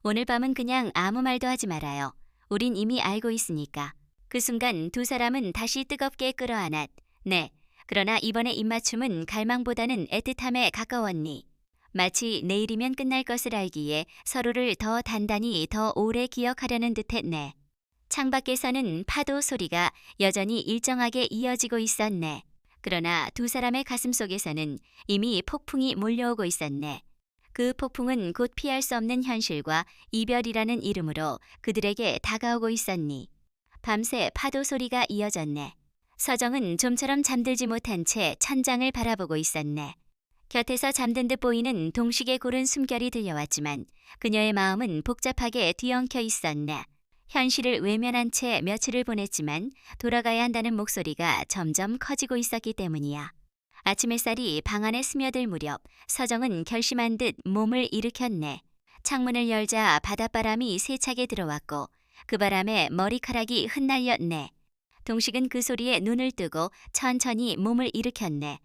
오늘 밤은 그냥 아무 말도 하지 말아요. 우린 이미 알고 있으니까. 그 순간 두 사람은 다시 뜨겁게 끌어안았. 네, 그러나 이번의 입맞춤은 갈망보다는 애틋함에 가까웠니. 마치 내일이면 끝날 것을 알기에 서로를 더 단단히 더 오래 기억하려는 듯했네. 창밖에서는 파도 소리가 여전히 일정하게 이어지고 있었네. 그러나 두 사람의 가슴 속에서는 이미 폭풍이 몰려오고 있었네. 그 폭풍은 곧 피할 수 없는 현실과 이별이라는 이름으로 그들에게 다가오고 있었니. 밤새 파도 소리가 이어졌네. 서정은 좀처럼 잠들지 못한 채 천장을 바라보고 있었네. 곁에서 잠든 듯 보이는 동식의 고른 숨결이 들려왔지만 그녀의 마음은 복잡하게 뒤엉켜 있었네. 현실을 외면한 채 며칠을 보냈지만 돌아가야 한다는 목소리가 점점 커지고 있었기 때문이야. 아침 햇살이 방 안에 스며들 무렵 서정은 결심한 듯 몸을 일으켰네. 창문을 열자 바닷바람이 세차게 들어왔고 그 바람에 머리카락이 흩날렸네. 동식은 그 소리에 눈을 뜨고 천천히 몸을 일으켰네.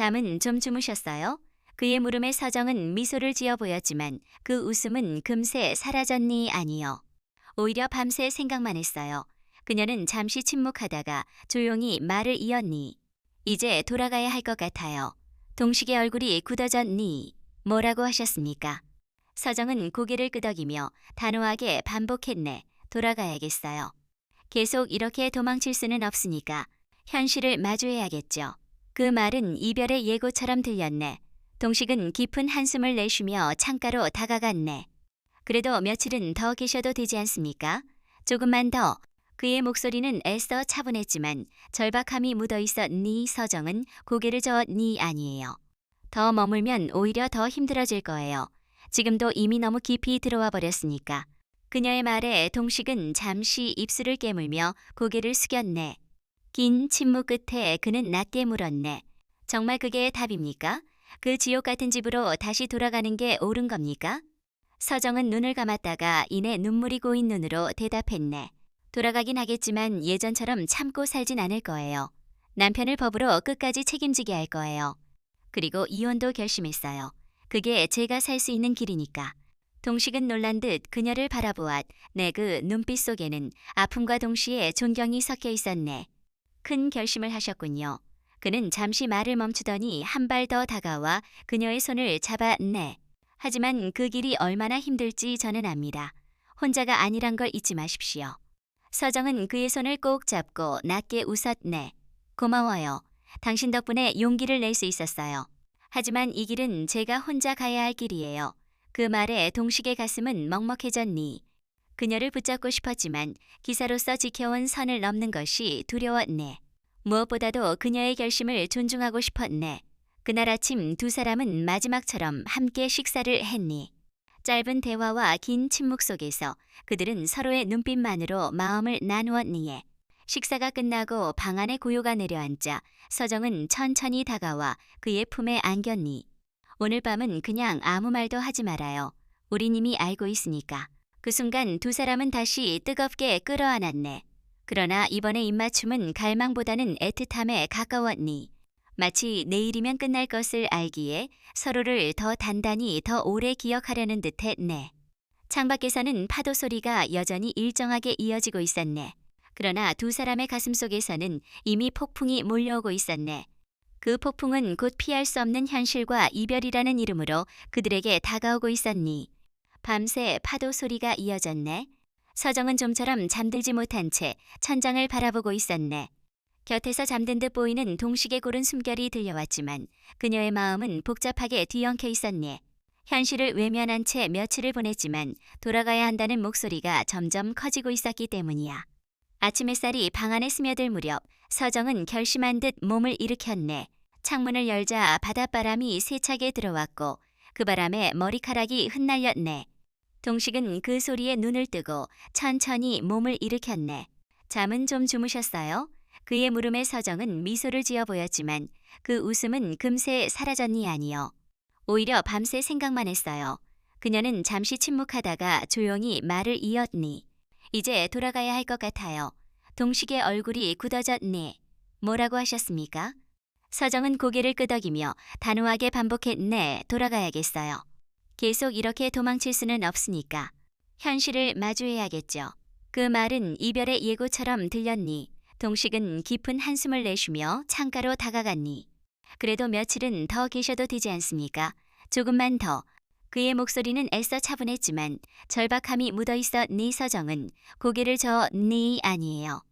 잠은 좀 주무셨어요? 그의 물음에 서정은 미소를 지어 보였지만 그 웃음은 금세 사라졌니 아니요. 오히려 밤새 생각만 했어요. 그녀는 잠시 침묵하다가 조용히 말을 이었니. 이제 돌아가야 할 것 같아요. 동식의 얼굴이 굳어졌니. 뭐라고 하셨습니까? 서정은 고개를 끄덕이며 단호하게 반복했네. 돌아가야겠어요. 계속 이렇게 도망칠 수는 없으니까 현실을 마주해야겠죠. 그 말은 이별의 예고처럼 들렸네. 동식은 깊은 한숨을 내쉬며 창가로 다가갔네. 그래도 며칠은 더 계셔도 되지 않습니까? 조금만 더. 그의 목소리는 애써 차분했지만 절박함이 묻어있어 니 서정은 고개를 저어 니 아니에요. 더 머물면 오히려 더 힘들어질 거예요. 지금도 이미 너무 깊이 들어와 버렸으니까. 그녀의 말에 동식은 잠시 입술을 깨물며 고개를 숙였네. 긴 침묵 끝에 그는 낮게 물었네. 정말 그게 답입니까? 그 지옥 같은 집으로 다시 돌아가는 게 옳은 겁니까? 서정은 눈을 감았다가 이내 눈물이 고인 눈으로 대답했네. 돌아가긴 하겠지만 예전처럼 참고 살진 않을 거예요. 남편을 법으로 끝까지 책임지게 할 거예요. 그리고 이혼도 결심했어요. 그게 제가 살 수 있는 길이니까. 동식은 놀란 듯 그녀를 바라보았. 내 그 눈빛 속에는 아픔과 동시에 존경이 섞여 있었네. 큰 결심을 하셨군요. 그는 잠시 말을 멈추더니 한 발 더 다가와 그녀의 손을 잡았네. 하지만 그 길이 얼마나 힘들지 저는 압니다. 혼자가 아니란 걸 잊지 마십시오. 서정은 그의 손을 꼭 잡고 낮게 웃었네. 고마워요. 당신 덕분에 용기를 낼 수 있었어요. 하지만 이 길은 제가 혼자 가야 할 길이에요. 그 말에 동식의 가슴은 먹먹해졌니. 그녀를 붙잡고 싶었지만 기사로서 지켜온 선을 넘는 것이 두려웠네. 무엇보다도 그녀의 결심을 존중하고 싶었네. 그날 아침 두 사람은 마지막처럼 함께 식사를 했니. 짧은 대화와 긴 침묵 속에서 그들은 서로의 눈빛만으로 마음을 나누었니에. 식사가 끝나고 방 안에 고요가 내려앉자 서정은 천천히 다가와 그의 품에 안겼니. 오늘 밤은 그냥 아무 말도 하지 말아요. 우린 이미 알고 있으니까. 그 순간 두 사람은 다시 뜨겁게 끌어안았네. 그러나 이번의 입맞춤은 갈망보다는 애틋함에 가까웠니. 마치 내일이면 끝날 것을 알기에 서로를 더 단단히 더 오래 기억하려는 듯했네. 창밖에서는 파도 소리가 여전히 일정하게 이어지고 있었네. 그러나 두 사람의 가슴 속에서는 이미 폭풍이 몰려오고 있었네. 그 폭풍은 곧 피할 수 없는 현실과 이별이라는 이름으로 그들에게 다가오고 있었니. 밤새 파도 소리가 이어졌네. 서정은 좀처럼 잠들지 못한 채 천장을 바라보고 있었네. 곁에서 잠든 듯 보이는 동식의 고른 숨결이 들려왔지만 그녀의 마음은 복잡하게 뒤엉켜 있었네. 현실을 외면한 채 며칠을 보냈지만 돌아가야 한다는 목소리가 점점 커지고 있었기 때문이야. 아침 햇살이 방 안에 스며들 무렵 서정은 결심한 듯 몸을 일으켰네. 창문을 열자 바닷바람이 세차게 들어왔고 그 바람에 머리카락이 흩날렸네. 동식은 그 소리에 눈을 뜨고 천천히 몸을 일으켰네. 잠은 좀 주무셨어요? 그의 물음에 서정은 미소를 지어 보였지만 그 웃음은 금세 사라졌니 아니요. 오히려 밤새 생각만 했어요. 그녀는 잠시 침묵하다가 조용히 말을 이었니. 이제 돌아가야 할 것 같아요. 동식의 얼굴이 굳어졌니. 뭐라고 하셨습니까? 서정은 고개를 끄덕이며 단호하게 반복했네. 돌아가야겠어요. 계속 이렇게 도망칠 수는 없으니까. 현실을 마주해야겠죠. 그 말은 이별의 예고처럼 들렸니. 동식은 깊은 한숨을 내쉬며 창가로 다가갔니. 그래도 며칠은 더 계셔도 되지 않습니까? 조금만 더. 그의 목소리는 애써 차분했지만 절박함이 묻어있어 니 서정은 고개를 저어 니 아니에요.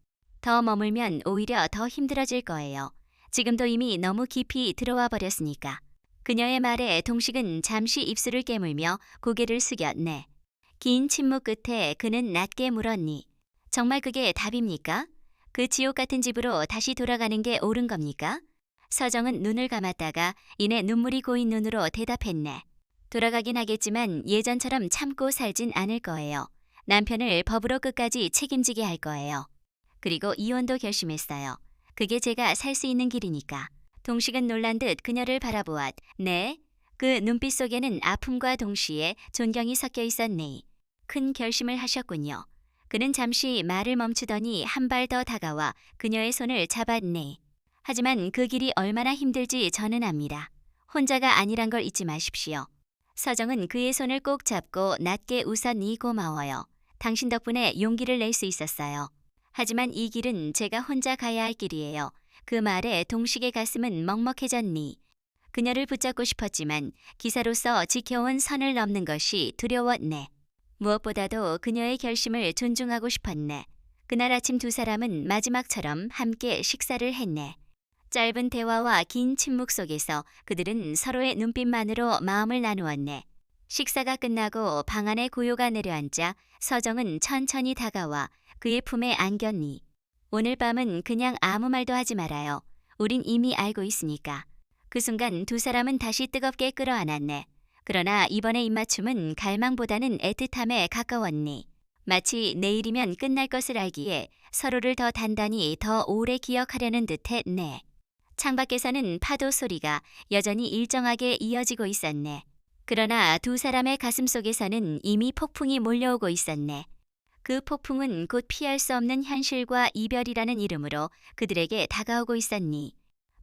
더 머물면 오히려 더 힘들어질 거예요. 지금도 이미 너무 깊이 들어와 버렸으니까. 그녀의 말에 동식은 잠시 입술을 깨물며 고개를 숙였네. 긴 침묵 끝에 그는 낮게 물었니. 정말 그게 답입니까? 그 지옥 같은 집으로 다시 돌아가는 게 옳은 겁니까? 서정은 눈을 감았다가 이내 눈물이 고인 눈으로 대답했네. 돌아가긴 하겠지만 예전처럼 참고 살진 않을 거예요. 남편을 법으로 끝까지 책임지게 할 거예요. 그리고 이혼도 결심했어요. 그게 제가 살 수 있는 길이니까. 동식은 놀란 듯 그녀를 바라보았. 네? 그 눈빛 속에는 아픔과 동시에 존경이 섞여 있었네. 큰 결심을 하셨군요. 그는 잠시 말을 멈추더니 한 발 더 다가와 그녀의 손을 잡았네. 하지만 그 길이 얼마나 힘들지 저는 압니다. 혼자가 아니란 걸 잊지 마십시오. 서정은 그의 손을 꼭 잡고 낮게 웃었니 고마워요. 당신 덕분에 용기를 낼 수 있었어요. 하지만 이 길은 제가 혼자 가야 할 길이에요. 그 말에 동식의 가슴은 먹먹해졌니. 그녀를 붙잡고 싶었지만 기사로서 지켜온 선을 넘는 것이 두려웠네. 무엇보다도 그녀의 결심을 존중하고 싶었네. 그날 아침 두 사람은 마지막처럼 함께 식사를 했네. 짧은 대화와 긴 침묵 속에서 그들은 서로의 눈빛만으로 마음을 나누었네. 식사가 끝나고 방 안에 고요가 내려앉자 서정은 천천히 다가와 그의 품에 안겼니. 오늘 밤은 그냥 아무 말도 하지 말아요. 우린 이미 알고 있으니까. 그 순간 두 사람은 다시 뜨겁게 끌어안았네. 그러나 이번의 입맞춤은 갈망보다는 애틋함에 가까웠니. 마치 내일이면 끝날 것을 알기에 서로를 더 단단히 더 오래 기억하려는 듯했네. 창밖에서는 파도 소리가 여전히 일정하게 이어지고 있었네. 그러나 두 사람의 가슴 속에서는 이미 폭풍이 몰려오고 있었네. 그 폭풍은 곧 피할 수 없는 현실과 이별이라는 이름으로 그들에게 다가오고 있었니.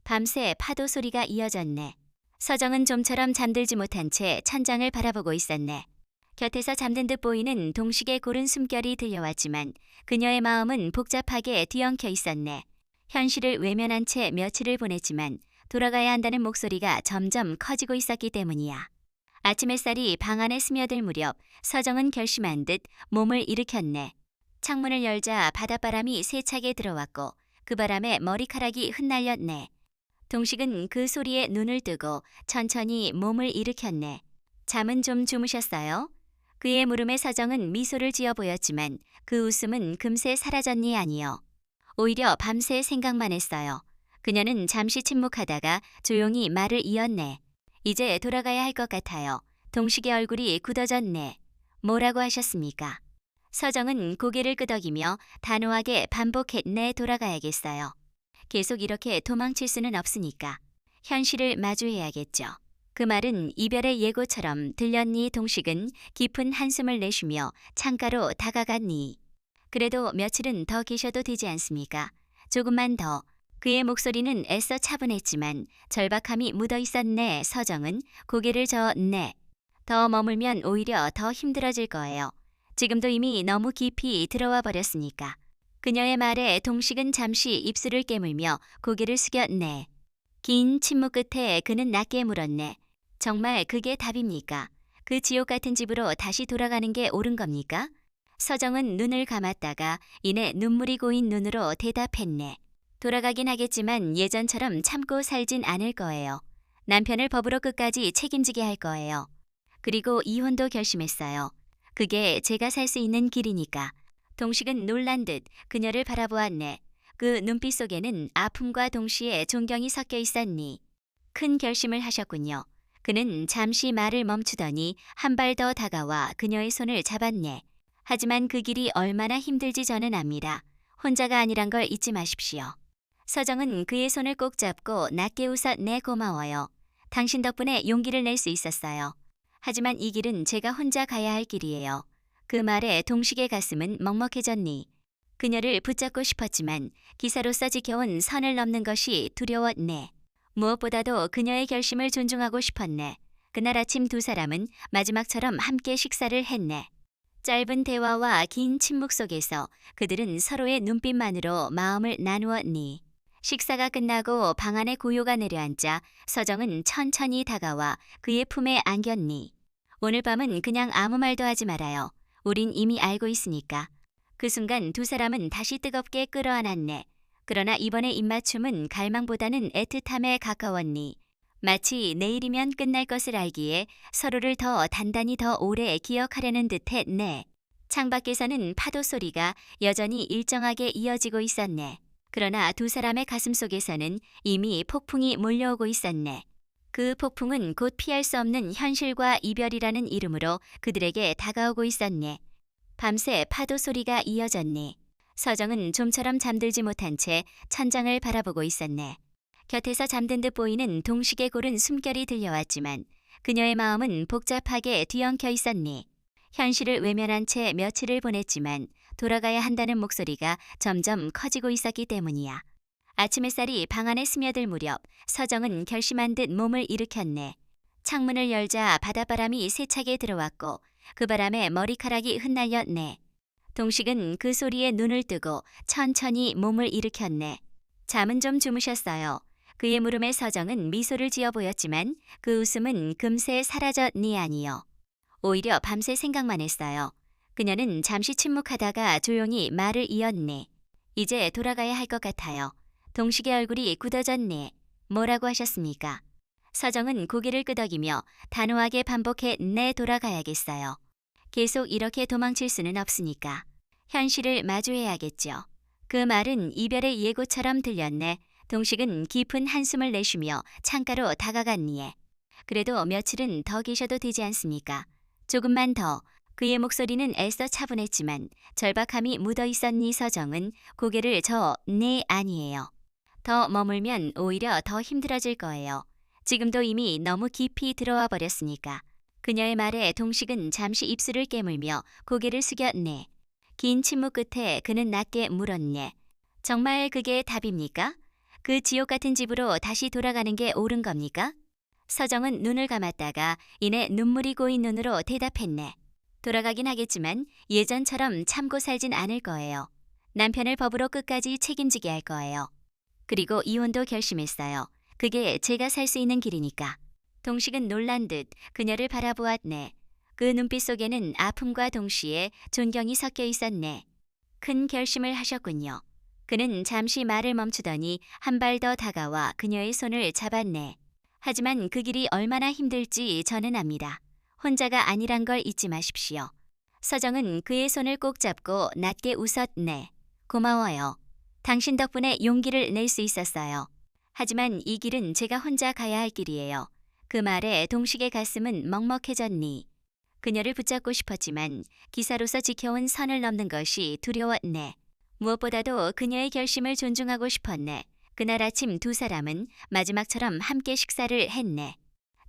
밤새 파도 소리가 이어졌네. 서정은 좀처럼 잠들지 못한 채 천장을 바라보고 있었네. 곁에서 잠든 듯 보이는 동식의 고른 숨결이 들려왔지만 그녀의 마음은 복잡하게 뒤엉켜 있었네. 현실을 외면한 채 며칠을 보냈지만 돌아가야 한다는 목소리가 점점 커지고 있었기 때문이야. 아침 햇살이 방 안에 스며들 무렵 서정은 결심한 듯 몸을 일으켰네. 창문을 열자 바닷바람이 세차게 들어왔고 그 바람에 머리카락이 흩날렸네. 동식은 그 소리에 눈을 뜨고 천천히 몸을 일으켰네. 잠은 좀 주무셨어요? 그의 물음에 서정은 미소를 지어 보였지만 그 웃음은 금세 사라졌니 아니요. 오히려 밤새 생각만 했어요. 그녀는 잠시 침묵하다가 조용히 말을 이었네. 이제 돌아가야 할 것 같아요. 동식의 얼굴이 굳어졌네. 뭐라고 하셨습니까? 서정은 고개를 끄덕이며 단호하게 반복했네. 돌아가야겠어요. 계속 이렇게 도망칠 수는 없으니까. 현실을 마주해야겠죠. 그 말은 이별의 예고처럼 들렸니. 동식은 깊은 한숨을 내쉬며 창가로 다가갔니. 그래도 며칠은 더 계셔도 되지 않습니까? 조금만 더. 그의 목소리는 애써 차분했지만 절박함이 묻어 있었네. 서정은 고개를 저었네. 더 머물면 오히려 더 힘들어질 거예요. 지금도 이미 너무 깊이 들어와 버렸으니까. 그녀의 말에 동식은 잠시 입술을 깨물며 고개를 숙였네. 긴 침묵 끝에 그는 낮게 물었네. 정말 그게 답입니까? 그 지옥 같은 집으로 다시 돌아가는 게 옳은 겁니까? 서정은 눈을 감았다가 이내 눈물이 고인 눈으로 대답했네. 돌아가긴 하겠지만 예전처럼 참고 살진 않을 거예요. 남편을 법으로 끝까지 책임지게 할 거예요. 그리고 이혼도 결심했어요. 그게 제가 살 수 있는 길이니까. 동식은 놀란 듯 그녀를 바라보았네. 그 눈빛 속에는 아픔과 동시에 존경이 섞여 있었니. 큰 결심을 하셨군요. 그는 잠시 말을 멈추더니 한 발 더 다가와 그녀의 손을 잡았네. 하지만 그 길이 얼마나 힘들지 저는 압니다. 혼자가 아니란 걸 잊지 마십시오. 서정은 그의 손을 꼭 잡고 낮게 웃었네. 고마워요. 당신 덕분에 용기를 낼 수 있었어요. 하지만 이 길은 제가 혼자 가야 할 길이에요. 그 말에 동식의 가슴은 먹먹해졌니. 그녀를 붙잡고 싶었지만 기사로서 지켜온 선을 넘는 것이 두려웠네. 무엇보다도 그녀의 결심을 존중하고 싶었네. 그날 아침 두 사람은 마지막처럼 함께 식사를 했네. 짧은 대화와 긴 침묵 속에서 그들은 서로의 눈빛만으로 마음을 나누었니. 식사가 끝나고 방 안에 고요가 내려앉자 서정은 천천히 다가와 그의 품에 안겼니. 오늘 밤은 그냥 아무 말도 하지 말아요. 우린 이미 알고 있으니까. 그 순간 두 사람은 다시 뜨겁게 끌어안았네. 그러나 이번의 입맞춤은 갈망보다는 애틋함에 가까웠니. 마치 내일이면 끝날 것을 알기에 서로를 더 단단히 더 오래 기억하려는 듯했네. 창밖에서는 파도 소리가 여전히 일정하게 이어지고 있었네. 그러나 두 사람의 가슴 속에서는 이미 폭풍이 몰려오고 있었네. 그 폭풍은 곧 피할 수 없는 현실과 이별이라는 이름으로 그들에게 다가오고 있었네. 밤새 파도 소리가 이어졌네. 서정은 좀처럼 잠들지 못한 채 천장을 바라보고 있었네. 곁에서 잠든 듯 보이는 동식의 고른 숨결이 들려왔지만 그녀의 마음은 복잡하게 뒤엉켜 있었니. 현실을 외면한 채 며칠을 보냈지만 돌아가야 한다는 목소리가 점점 커지고 있었기 때문이야. 아침 햇살이 방 안에 스며들 무렵 서정은 결심한 듯 몸을 일으켰네. 창문을 열자 바닷바람이 세차게 들어왔고 그 바람에 머리카락이 흩날렸네. 동식은 그 소리에 눈을 뜨고 천천히 몸을 일으켰네. 잠은 좀 주무셨어요. 그의 물음에 서정은 미소를 지어 보였지만 그 웃음은 금세 사라졌니 아니요. 오히려 밤새 생각만 했어요. 그녀는 잠시 침묵하다가 조용히 말을 이었네. 이제 돌아가야 할 것 같아요. 동식의 얼굴이 굳어졌네. 뭐라고 하셨습니까? 서정은 고개를 끄덕이며 단호하게 반복해 네 돌아가야겠어요. 계속 이렇게 도망칠 수는 없으니까. 현실을 마주해야겠죠. 그 말은 이별의 예고처럼 들렸네. 동식은 깊은 한숨을 내쉬며 창가로 다가갔니에. 그래도 며칠은 더 계셔도 되지 않습니까? 조금만 더. 그의 목소리는 애써 차분했지만 절박함이 묻어 있었니 서정은 고개를 네 아니에요. 더 머물면 오히려 더 힘들어질 거예요. 지금도 이미 너무 깊이 들어와 버렸으니까. 그녀의 말에 동식은 잠시 입술을 깨물며 고개를 숙였네. 긴 침묵 끝에 그는 낮게 물었네. 정말 그게 답입니까? 그 지옥 같은 집으로 다시 돌아가는 게 옳은 겁니까? 서정은 눈을 감았다가 이내 눈물이 고인 눈으로 대답했네. 돌아가긴 하겠지만 예전처럼 참고 살진 않을 거예요. 남편을 법으로 끝까지 책임지게 할 거예요. 그리고 이혼도 결심했어요. 그게 제가 살 수 있는 길이니까. 동식은 놀란 듯 그녀를 바라보았네. 그 눈빛 속에는 아픔과 동시에 존경이 섞여 있었네. 큰 결심을 하셨군요. 그는 잠시 말을 멈추더니 한 발 더 다가와 그녀의 손을 잡았네. 하지만 그 길이 얼마나 힘들지 저는 압니다. 혼자가 아니란 걸 잊지 마십시오. 서정은 그의 손을 꼭 잡고 낮게 웃었네. 고마워요. 당신 덕분에 용기를 낼 수 있었어요. 하지만 이 길은 제가 혼자 가야 할 길이에요. 그 말에 동식의 가슴은 먹먹해졌니. 그녀를 붙잡고 싶었지만 기사로서 지켜온 선을 넘는 것이 두려웠네. 무엇보다도 그녀의 결심을 존중하고 싶었네. 그날 아침 두 사람은 마지막처럼 함께 식사를 했네.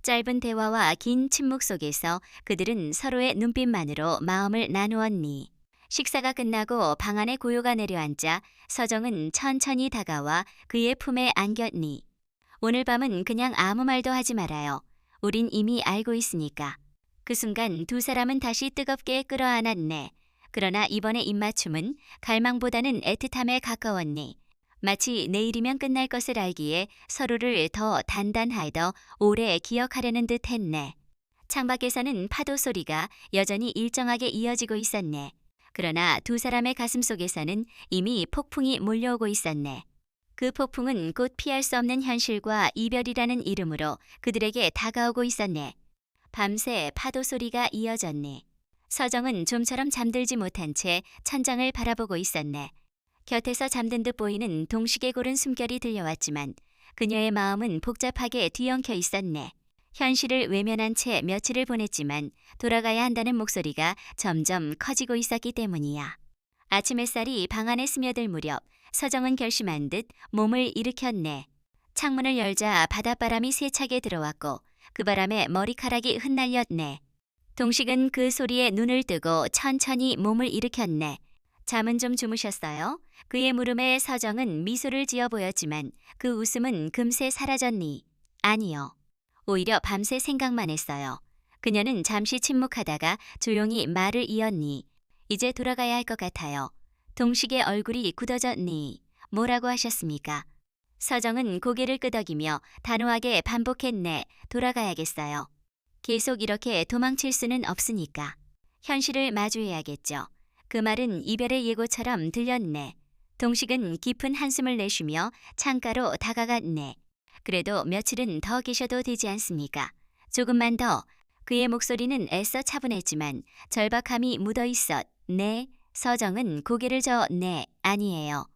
짧은 대화와 긴 침묵 속에서 그들은 서로의 눈빛만으로 마음을 나누었니. 식사가 끝나고 방 안에 고요가 내려앉자 서정은 천천히 다가와 그의 품에 안겼니. 오늘 밤은 그냥 아무 말도 하지 말아요. 우린 이미 알고 있으니까. 그 순간 두 사람은 다시 뜨겁게 끌어안았네. 그러나 이번의 입맞춤은 갈망보다는 애틋함에 가까웠니. 마치 내일이면 끝날 것을 알기에 서로를 더 단단하더 오래 기억하려는 듯 했네. 창밖에서는 파도 소리가 여전히 일정하게 이어지고 있었네. 그러나 두 사람의 가슴 속에서는 이미 폭풍이 몰려오고 있었네. 그 폭풍은 곧 피할 수 없는 현실과 이별이라는 이름으로 그들에게 다가오고 있었네. 밤새 파도 소리가 이어졌네. 서정은 좀처럼 잠들지 못한 채 천장을 바라보고 있었네. 곁에서 잠든 듯 보이는 동식의 고른 숨결이 들려왔지만 그녀의 마음은 복잡하게 뒤엉켜 있었네. 현실을 외면한 채 며칠을 보냈지만 돌아가야 한다는 목소리가 점점 커지고 있었기 때문이야. 아침 햇살이 방 안에 스며들 무렵 서정은 결심한 듯 몸을 일으켰네. 창문을 열자 바닷바람이 세차게 들어왔고 그 바람에 머리카락이 흩날렸네. 동식은 그 소리에 눈을 뜨고 천천히 몸을 일으켰네. 잠은 좀 주무셨어요? 그의 물음에 서정은 미소를 지어 보였지만 그 웃음은 금세 사라졌니. 아니요. 오히려 밤새 생각만 했어요. 그녀는 잠시 침묵하다가 조용히 말을 이었니. 이제 돌아가야 할 것 같아요. 동식의 얼굴이 굳어졌니. 뭐라고 하셨습니까? 서정은 고개를 끄덕이며 단호하게 반복했네. 돌아가야겠어요. 계속 이렇게 도망칠 수는 없으니까. 현실을 마주해야겠죠. 그 말은 이별의 예고처럼 들렸네. 동식은 깊은 한숨을 내쉬며 창가로 다가갔네. 그래도 며칠은 더 계셔도 되지 않습니까? 조금만 더. 그의 목소리는 애써 차분했지만 절박함이 묻어있었. 네. 서정은 고개를 네 아니에요.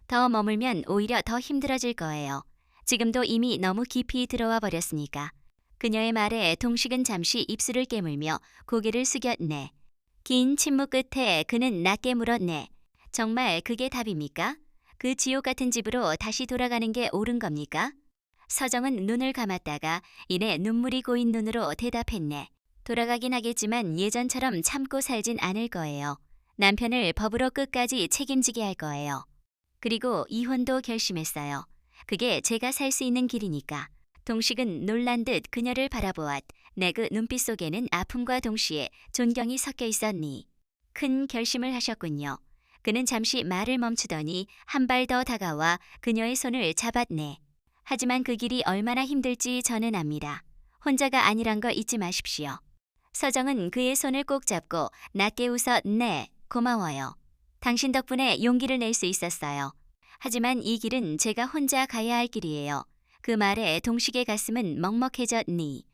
더 머물면 오히려 더 힘들어질 거예요. 지금도 이미 너무 깊이 들어와 버렸으니까. 그녀의 말에 동식은 잠시 입술을 깨물며 고개를 숙였네. 긴 침묵 끝에 그는 낮게 물었네. 정말 그게 답입니까? 그 지옥 같은 집으로 다시 돌아가는 게 옳은 겁니까? 서정은 눈을 감았다가 이내 눈물이 고인 눈으로 대답했네. 돌아가긴 하겠지만 예전처럼 참고 살진 않을 거예요. 남편을 법으로 끝까지 책임지게 할 거예요. 그리고 이혼도 결심했어요. 그게 제가 살 수 있는 길이니까. 동식은 놀란 듯 그녀를 바라보았. 내 그 눈빛 속에는 아픔과 동시에 존경이 섞여 있었니. 큰 결심을 하셨군요. 그는 잠시 말을 멈추더니 한 발 더 다가와 그녀의 손을 잡았네. 하지만 그 길이 얼마나 힘들지 저는 압니다. 혼자가 아니란 거 잊지 마십시오. 서정은 그의 손을 꼭 잡고 낮게 웃어 네, 고마워요. 당신 덕분에 용기를 낼 수 있었어요. 하지만 이 길은 제가 혼자 가야 할 길이에요. 그 말에 동식의 가슴은 먹먹해졌니.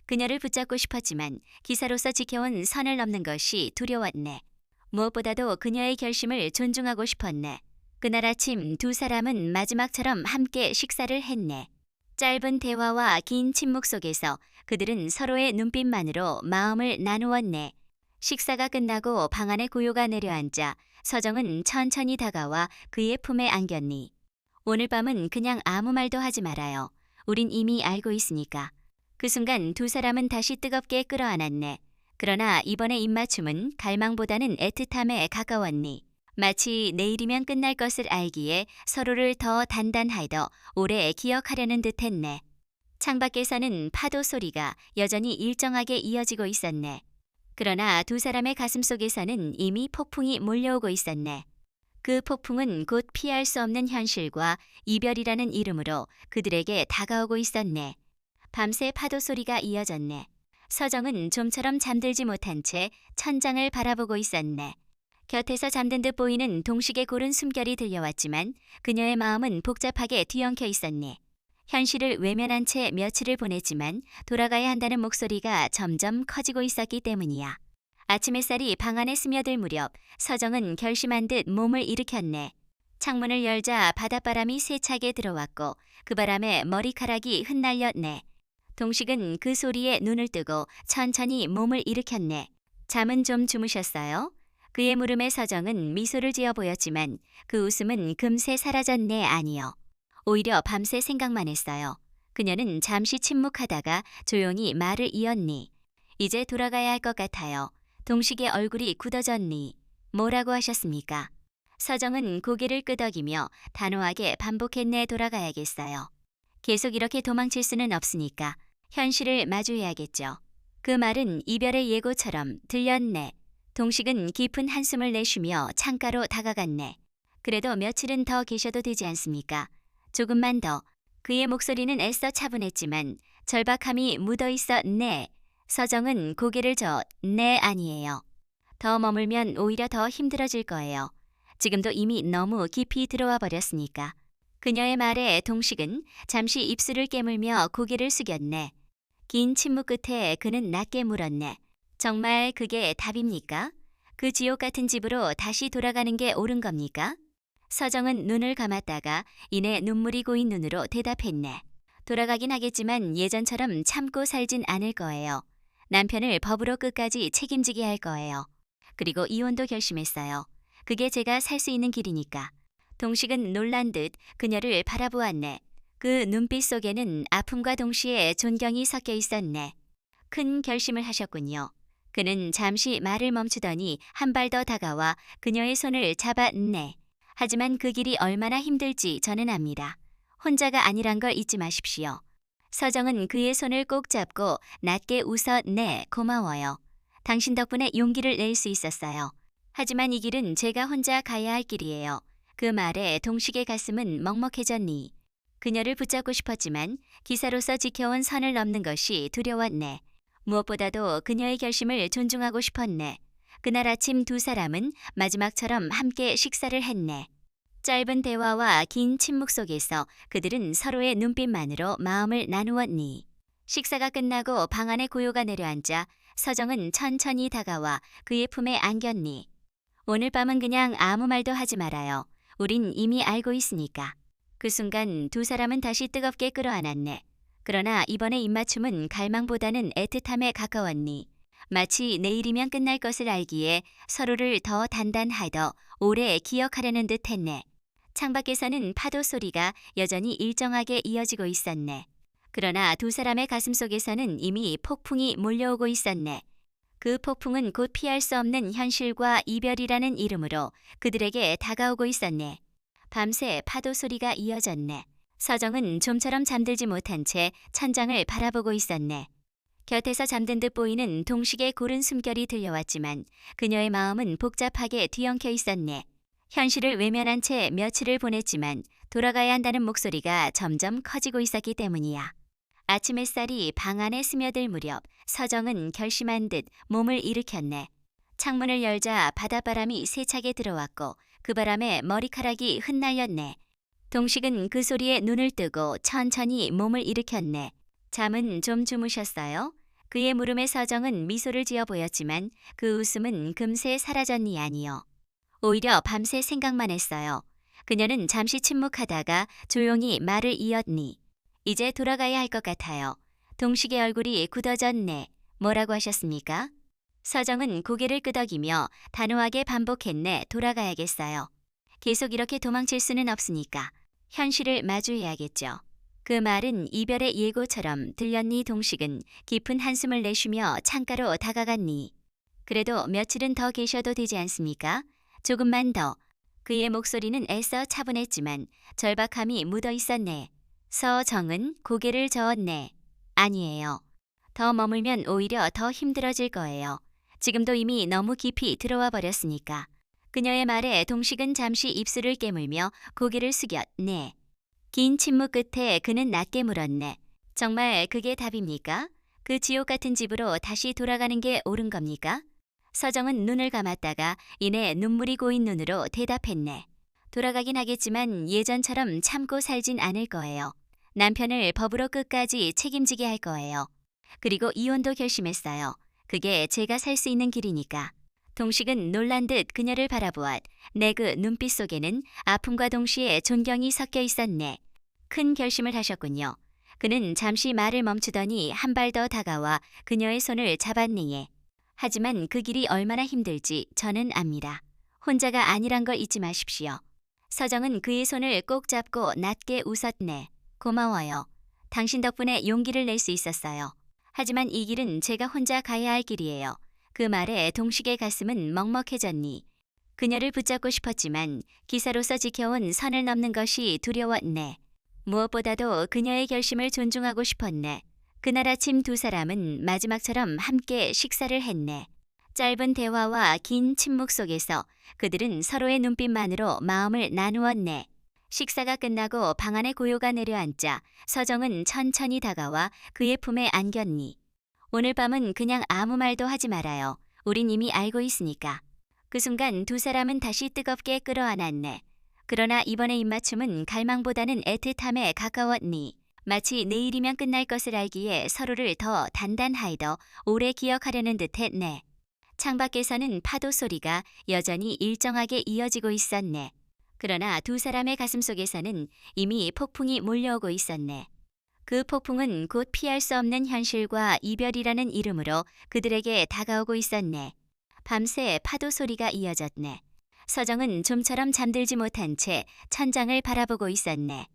그녀를 붙잡고 싶었지만 기사로서 지켜온 선을 넘는 것이 두려웠네. 무엇보다도 그녀의 결심을 존중하고 싶었네. 그날 아침 두 사람은 마지막처럼 함께 식사를 했네. 짧은 대화와 긴 침묵 속에서 그들은 서로의 눈빛만으로 마음을 나누었네. 식사가 끝나고 방 안에 고요가 내려앉자 서정은 천천히 다가와 그의 품에 안겼니. 오늘 밤은 그냥 아무 말도 하지 말아요. 우린 이미 알고 있으니까. 그 순간 두 사람은 다시 뜨겁게 끌어안았네. 그러나 이번의 입맞춤은 갈망보다는 애틋함에 가까웠니. 마치 내일이면 끝날 것을 알기에 서로를 더 단단하더 오래 기억하려는 듯했네. 창밖에서는 파도 소리가 여전히 일정하게 이어지고 있었네. 그러나 두 사람의 가슴 속에서는 이미 폭풍이 몰려오고 있었네. 그 폭풍은 곧 피할 수 없는 현실과 이별이라는 이름으로 그들에게 다가오고 있었네. 밤새 파도 소리가 이어졌네. 서정은 좀처럼 잠들지 못한 채 천장을 바라보고 있었네. 곁에서 잠든 듯 보이는 동식의 고른 숨결이 들려왔지만 그녀의 마음은 복잡하게 뒤엉켜 있었네. 현실을 외면한 채 며칠을 보냈지만 돌아가야 한다는 목소리가 점점 커지고 있었기 때문이야. 아침 햇살이 방 안에 스며들 무렵 서정은 결심한 듯 몸을 일으켰네. 창문을 열자 바닷바람이 세차게 들어왔고 그 바람에 머리카락이 흩날렸네. 동식은 그 소리에 눈을 뜨고 천천히 몸을 일으켰네. 잠은 좀 주무셨어요? 그의 물음에 서정은 미소를 지어 보였지만 그 웃음은 금세 사라졌네. 아니요. 오히려 밤새 생각만 했어요. 그녀는 잠시 침묵하다가 조용히 말을 이었니. 이제 돌아가야 할 것 같아요. 동식의 얼굴이 굳어졌니. 뭐라고 하셨습니까? 서정은 고개를 끄덕이며 단호하게 반복했네. 돌아가야겠어요. 계속 이렇게 도망칠 수는 없으니까 현실을 마주해야겠죠. 그 말은 이별의 예고처럼 들렸네. 동식은 깊은 한숨을 내쉬며 창가로 다가갔네. 그래도 며칠은 더 계셔도 되지 않습니까? 조금만 더. 그의 목소리는 애써 차분했지만 절박함이 묻어있어 네. 서정은 고개를 저어 네 아니에요. 더 머물면 오히려 더 힘들어질 거예요. 지금도 이미 너무 깊이 들어와 버렸으니까. 그녀의 말에 동식은 잠시 입술을 깨물며 고개를 숙였네. 긴 침묵 끝에 그는 낮게 물었네. 정말 그게 답입니까? 그 지옥 같은 집으로 다시 돌아가는 게 옳은 겁니까? 서정은 눈을 감았다가 이내 눈물이 고인 눈으로 대답했네. 돌아가긴 하겠지만 예전처럼 참고 살진 않을 거예요. 남편을 법으로 끝까지 책임지게 할 거예요. 그리고 이혼도 결심했어요. 그게 제가 살 수 있는 길이니까. 동식은 놀란 듯 그녀를 바라보았네. 그 눈빛 속에는 아픔과 동시에 존경이 섞여 있었네. 큰 결심을 하셨군요. 그는 잠시 말을 멈추더니 한 발 더 다가와 그녀의 손을 잡았네. 하지만 그 길이 얼마나 힘들지 저는 압니다. 혼자가 아니란 걸 잊지 마십시오. 서정은 그의 손을 꼭 잡고 낮게 웃어 네, 고마워요. 당신 덕분에 용기를 낼 수 있었어요. 하지만 이 길은 제가 혼자 가야 할 길이에요. 그 말에 동식의 가슴은 먹먹해졌니. 그녀를 붙잡고 싶었지만 기사로서 지켜온 선을 넘는 것이 두려웠네. 무엇보다도 그녀의 결심을 존중하고 싶었네. 그날 아침 두 사람은 마지막처럼 함께 식사를 했네. 짧은 대화와 긴 침묵 속에서 그들은 서로의 눈빛만으로 마음을 나누었니. 식사가 끝나고 방 안에 고요가 내려앉자 서정은 천천히 다가와 그의 품에 안겼니. 오늘 밤은 그냥 아무 말도 하지 말아요. 우린 이미 알고 있으니까. 그 순간 두 사람은 다시 뜨겁게 끌어안았네. 그러나 이번의 입맞춤은 갈망보다는 애틋함에 가까웠니. 마치 내일이면 끝날 것을 알기에 서로를 더 단단하더 오래 기억하려는 듯 했네. 창밖에서는 파도 소리가 여전히 일정하게 이어지고 있었네. 그러나 두 사람의 가슴 속에서는 이미 폭풍이 몰려오고 있었네. 그 폭풍은 곧 피할 수 없는 현실과 이별이라는 이름으로 그들에게 다가오고 있었네. 밤새 파도 소리가 이어졌네. 서정은 좀처럼 잠들지 못한 채 천장을 바라보고 있었네. 곁에서 잠든 듯 보이는 동식의 고른 숨결이 들려왔지만 그녀의 마음은 복잡하게 뒤엉켜 있었네. 현실을 외면한 채 며칠을 보냈지만 돌아가야 한다는 목소리가 점점 커지고 있었기 때문이야. 아침 햇살이 방 안에 스며들 무렵 서정은 결심한 듯 몸을 일으켰네. 창문을 열자 바닷바람이 세차게 들어왔고 그 바람에 머리카락이 흩날렸네. 동식은 그 소리에 눈을 뜨고 천천히 몸을 일으켰네. 잠은 좀 주무셨어요? 그의 물음에 서정은 미소를 지어 보였지만 그 웃음은 금세 사라졌니 아니요. 오히려 밤새 생각만 했어요. 그녀는 잠시 침묵하다가 조용히 말을 이었니. 이제 돌아가야 할 것 같아요. 동식의 얼굴이 굳어졌네. 뭐라고 하셨습니까? 서정은 고개를 끄덕이며 단호하게 반복했네. 돌아가야겠어요. 계속 이렇게 도망칠 수는 없으니까 현실을 마주해야겠죠. 그 말은 이별의 예고처럼 들렸니. 동식은 깊은 한숨을 내쉬며 창가로 다가갔니. 그래도 며칠은 더 계셔도 되지 않습니까? 조금만 더. 그의 목소리는 애써 차분했지만 절박함이 묻어 있었네. 서정은 고개를 저었네. 아니에요. 더 머물면 오히려 더 힘들어질 거예요. 지금도 이미 너무 깊이 들어와 버렸으니까. 그녀의 말에 동식은 잠시 입술을 깨물며 고개를 숙였네. 긴 침묵 끝에 그는 낮게 물었네. 정말 그게 답입니까? 그 지옥 같은 집으로 다시 돌아가는 게 옳은 겁니까? 서정은 눈을 감았다가 이내 눈물이 고인 눈으로 대답했네. 돌아가긴 하겠지만 예전처럼 참고 살진 않을 거예요. 남편을 법으로 끝까지 책임지게 할 거예요. 그리고 이혼도 결심했어요. 그게 제가 살 수 있는 길이니까. 동식은 놀란 듯 그녀를 바라보았. 내 그 눈빛 속에는 아픔과 동시에 존경이 섞여 있었네. 큰 결심을 하셨군요. 그는 잠시 말을 멈추더니 한 발 더 다가와 그녀의 손을 잡았네. 하지만 그 길이 얼마나 힘들지 저는 압니다. 혼자가 아니란 걸 잊지 마십시오. 서정은 그의 손을 꼭 잡고 낮게 웃었네. 고마워요. 당신 덕분에 용기를 낼 수 있었어요. 하지만 이 길은 제가 혼자 가야 할 길이에요. 그 말에 동식의 가슴은 먹먹해졌니. 그녀를 붙잡고 싶었지만 기사로서 지켜온 선을 넘는 것이 두려웠네. 무엇보다도 그녀의 결심을 존중하고 싶었네. 그날 아침 두 사람은 마지막처럼 함께 식사를 했네. 짧은 대화와 긴 침묵 속에서 그들은 서로의 눈빛만으로 마음을 나누었네. 식사가 끝나고 방 안에 고요가 내려앉자 서정은 천천히 다가와 그의 품에 안겼니. 오늘 밤은 그냥 아무 말도 하지 말아요. 우린 이미 알고 있으니까. 그 순간 두 사람은 다시 뜨겁게 끌어안았네. 그러나 이번의 입맞춤은 갈망보다는 애틋함에 가까웠니. 마치 내일이면 끝날 것을 알기에 서로를 더 단단하게 더 오래 기억하려는 듯 했네. 창밖에서는 파도 소리가 여전히 일정하게 이어지고 있었네. 그러나 두 사람의 가슴 속에서는 이미 폭풍이 몰려오고 있었네. 그 폭풍은 곧 피할 수 없는 현실과 이별이라는 이름으로 그들에게 다가오고 있었네. 밤새 파도 소리가 이어졌네. 서정은 좀처럼 잠들지 못한 채 천장을 바라보고 있었네.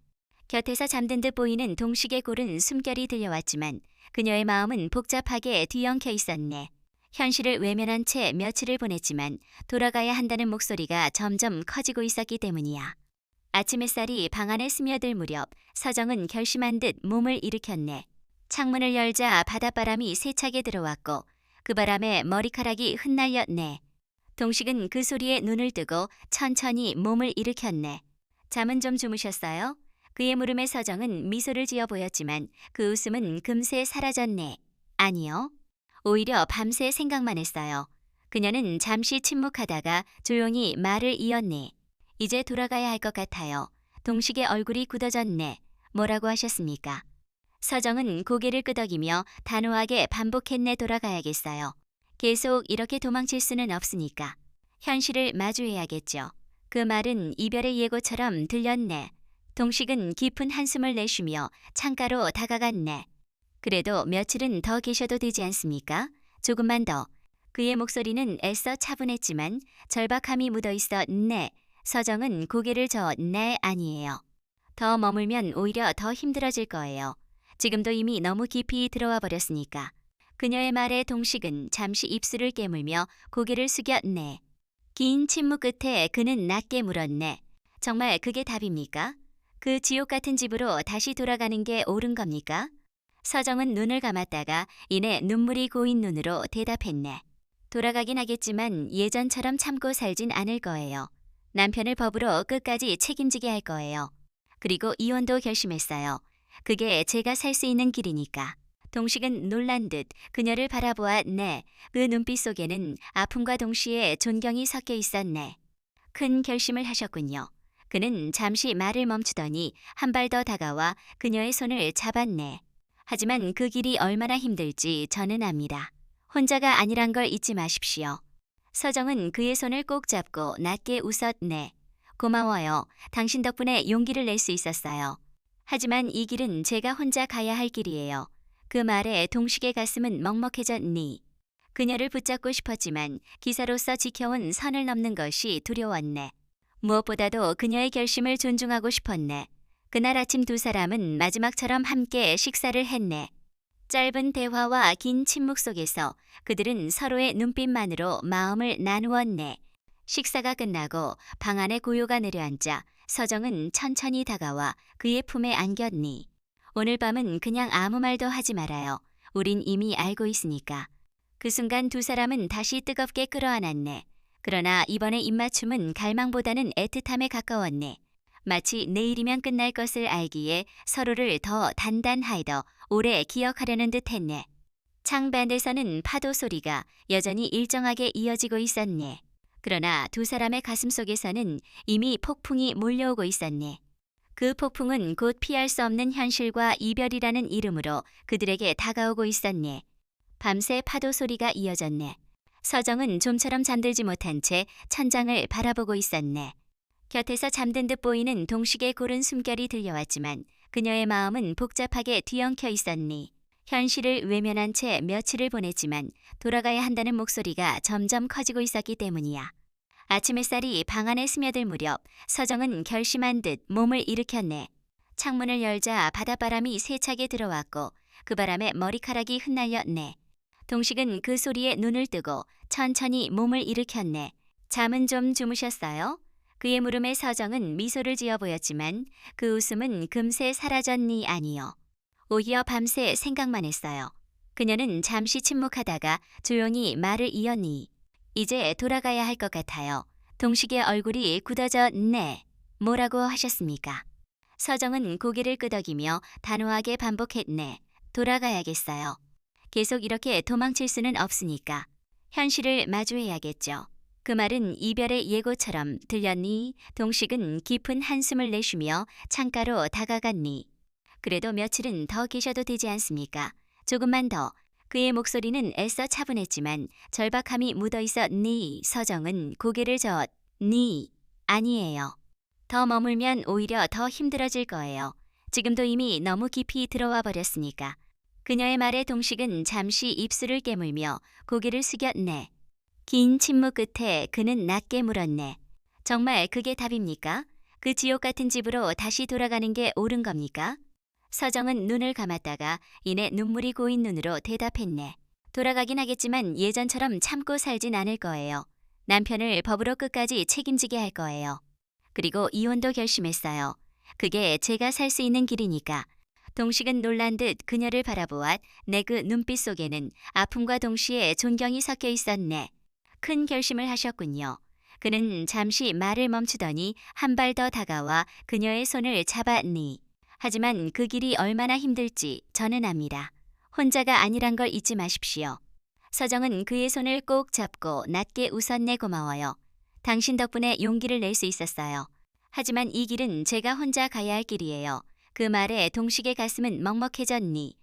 곁에서 잠든 듯 보이는 동식의 고른 숨결이 들려왔지만 그녀의 마음은 복잡하게 뒤엉켜 있었네. 현실을 외면한 채 며칠을 보냈지만 돌아가야 한다는 목소리가 점점 커지고 있었기 때문이야. 아침 햇살이 방 안에 스며들 무렵 서정은 결심한 듯 몸을 일으켰네. 창문을 열자 바닷바람이 세차게 들어왔고 그 바람에 머리카락이 흩날렸네. 동식은 그 소리에 눈을 뜨고 천천히 몸을 일으켰네. 잠은 좀 주무셨어요? 그의 물음에 서정은 미소를 지어 보였지만 그 웃음은 금세 사라졌네. 아니요. 오히려 밤새 생각만 했어요. 그녀는 잠시 침묵하다가 조용히 말을 이었네. 이제 돌아가야 할 것 같아요. 동식의 얼굴이 굳어졌네. 뭐라고 하셨습니까? 서정은 고개를 끄덕이며 단호하게 반복했네. 돌아가야겠어요. 계속 이렇게 도망칠 수는 없으니까. 현실을 마주해야겠죠. 그 말은 이별의 예고처럼 들렸네. 동식은 깊은 한숨을 내쉬며 창가로 다가갔네. 그래도 며칠은 더 계셔도 되지 않습니까? 조금만 더. 그의 목소리는 애써 차분했지만 절박함이 묻어 있어 네. 서정은 고개를 저어 네 아니에요. 더 머물면 오히려 더 힘들어질 거예요. 지금도 이미 너무 깊이 들어와 버렸으니까. 그녀의 말에 동식은 잠시 입술을 깨물며 고개를 숙였네. 긴 침묵 끝에 그는 낮게 물었네. 정말 그게 답입니까? 그 지옥 같은 집으로 다시 돌아가는 게 옳은 겁니까? 서정은 눈을 감았다가 이내 눈물이 고인 눈으로 대답했네. 돌아가긴 하겠지만 예전처럼 참고 살진 않을 거예요. 남편을 법으로 끝까지 책임지게 할 거예요. 그리고 이혼도 결심했어요. 그게 제가 살 수 있는 길이니까. 동식은 놀란 듯 그녀를 바라보았네. 그 눈빛 속에는 아픔과 동시에 존경이 섞여 있었네. 큰 결심을 하셨군요. 그는 잠시 말을 멈추더니 한 발 더 다가와 그녀의 손을 잡았네. 하지만 그 길이 얼마나 힘들지 저는 압니다. 혼자가 아니란 걸 잊지 마십시오. 서정은 그의 손을 꼭 잡고 낮게 웃었네. 고마워요. 당신 덕분에 용기를 낼 수 있었어요. 하지만 이 길은 제가 혼자 가야 할 길이에요. 그 말에 동식의 가슴은 먹먹해졌니. 그녀를 붙잡고 싶었지만 기사로서 지켜온 선을 넘는 것이 두려웠네. 무엇보다도 그녀의 결심을 존중하고 싶었네. 그날 아침 두 사람은 마지막처럼 함께 식사를 했네. 짧은 대화와 긴 침묵 속에서 그들은 서로의 눈빛만으로 마음을 나누었네. 식사가 끝나고 방 안에 고요가 내려앉자 서정은 천천히 다가와 그의 품에 안겼니. 오늘 밤은 그냥 아무 말도 하지 말아요. 우린 이미 알고 있으니까. 그 순간 두 사람은 다시 뜨겁게 끌어안았네. 그러나 이번의 입맞춤은 갈망보다는 애틋함에 가까웠네. 마치 내일이면 끝날 것을 알기에 서로를 더 단단하더 오래 기억하려는 듯 했네. 창반에서는 파도 소리가 여전히 일정하게 이어지고 있었네. 그러나 두 사람의 가슴 속에서는 이미 폭풍이 몰려오고 있었네. 그 폭풍은 곧 피할 수 없는 현실과 이별이라는 이름으로 그들에게 다가오고 있었네. 밤새 파도 소리가 이어졌네. 서정은 좀처럼 잠들지 못한 채 천장을 바라보고 있었네. 곁에서 잠든 듯 보이는 동식의 고른 숨결이 들려왔지만 그녀의 마음은 복잡하게 뒤엉켜 있었니. 현실을 외면한 채 며칠을 보냈지만 돌아가야 한다는 목소리가 점점 커지고 있었기 때문이야. 아침 햇살이 방 안에 스며들 무렵 서정은 결심한 듯 몸을 일으켰네. 창문을 열자 바닷바람이 세차게 들어왔고 그 바람에 머리카락이 흩날렸네. 동식은 그 소리에 눈을 뜨고 천천히 몸을 일으켰네. 잠은 좀 주무셨어요? 그의 물음에 서정은 미소를 지어 보였지만 그 웃음은 금세 사라졌니 아니요. 오히려 밤새 생각만 했어요. 그녀는 잠시 침묵하다가 조용히 말을 이었니. 이제 돌아가야 할 것 같아요. 동식의 얼굴이 굳어졌네. 뭐라고 하셨습니까? 서정은 고개를 끄덕이며 단호하게 반복했네. 돌아가야겠어요. 계속 이렇게 도망칠 수는 없으니까. 현실을 마주해야겠죠. 그 말은 이별의 예고처럼 들렸니? 동식은 깊은 한숨을 내쉬며 창가로 다가갔니. 그래도 며칠은 더 계셔도 되지 않습니까? 조금만 더. 그의 목소리는 애써 차분했지만 절박함이 묻어있었니. 서정은 고개를 저었니. 아니에요. 더 머물면 오히려 더 힘들어질 거예요. 지금도 이미 너무 깊이 들어와 버렸으니까. 그녀의 말에 동식은 잠시 입술을 깨물며 고개를 숙였네. 긴 침묵 끝에 그는 낮게 물었네. 정말 그게 답입니까? 그 지옥 같은 집으로 다시 돌아가는 게 옳은 겁니까? 서정은 눈을 감았다가 이내 눈물이 고인 눈으로 대답했네. 돌아가긴 하겠지만 예전처럼 참고 살진 않을 거예요. 남편을 법으로 끝까지 책임지게 할 거예요. 그리고 이혼도 결심했어요. 그게 제가 살 수 있는 길이니까. 동식은 놀란 듯 그녀를 바라보았. 내 그 눈빛 속에는 아픔과 동시에 존경이 섞여 있었네. 큰 결심을 하셨군요. 그는 잠시 말을 멈추더니 한 발 더 다가와 그녀의 손을 잡았니. 하지만 그 길이 얼마나 힘들지 저는 압니다. 혼자가 아니란 걸 잊지 마십시오. 서정은 그의 손을 꼭 잡고 낮게 웃었네. 고마워요. 당신 덕분에 용기를 낼 수 있었어요. 하지만 이 길은 제가 혼자 가야 할 길이에요. 그 말에 동식의 가슴은 먹먹해졌니.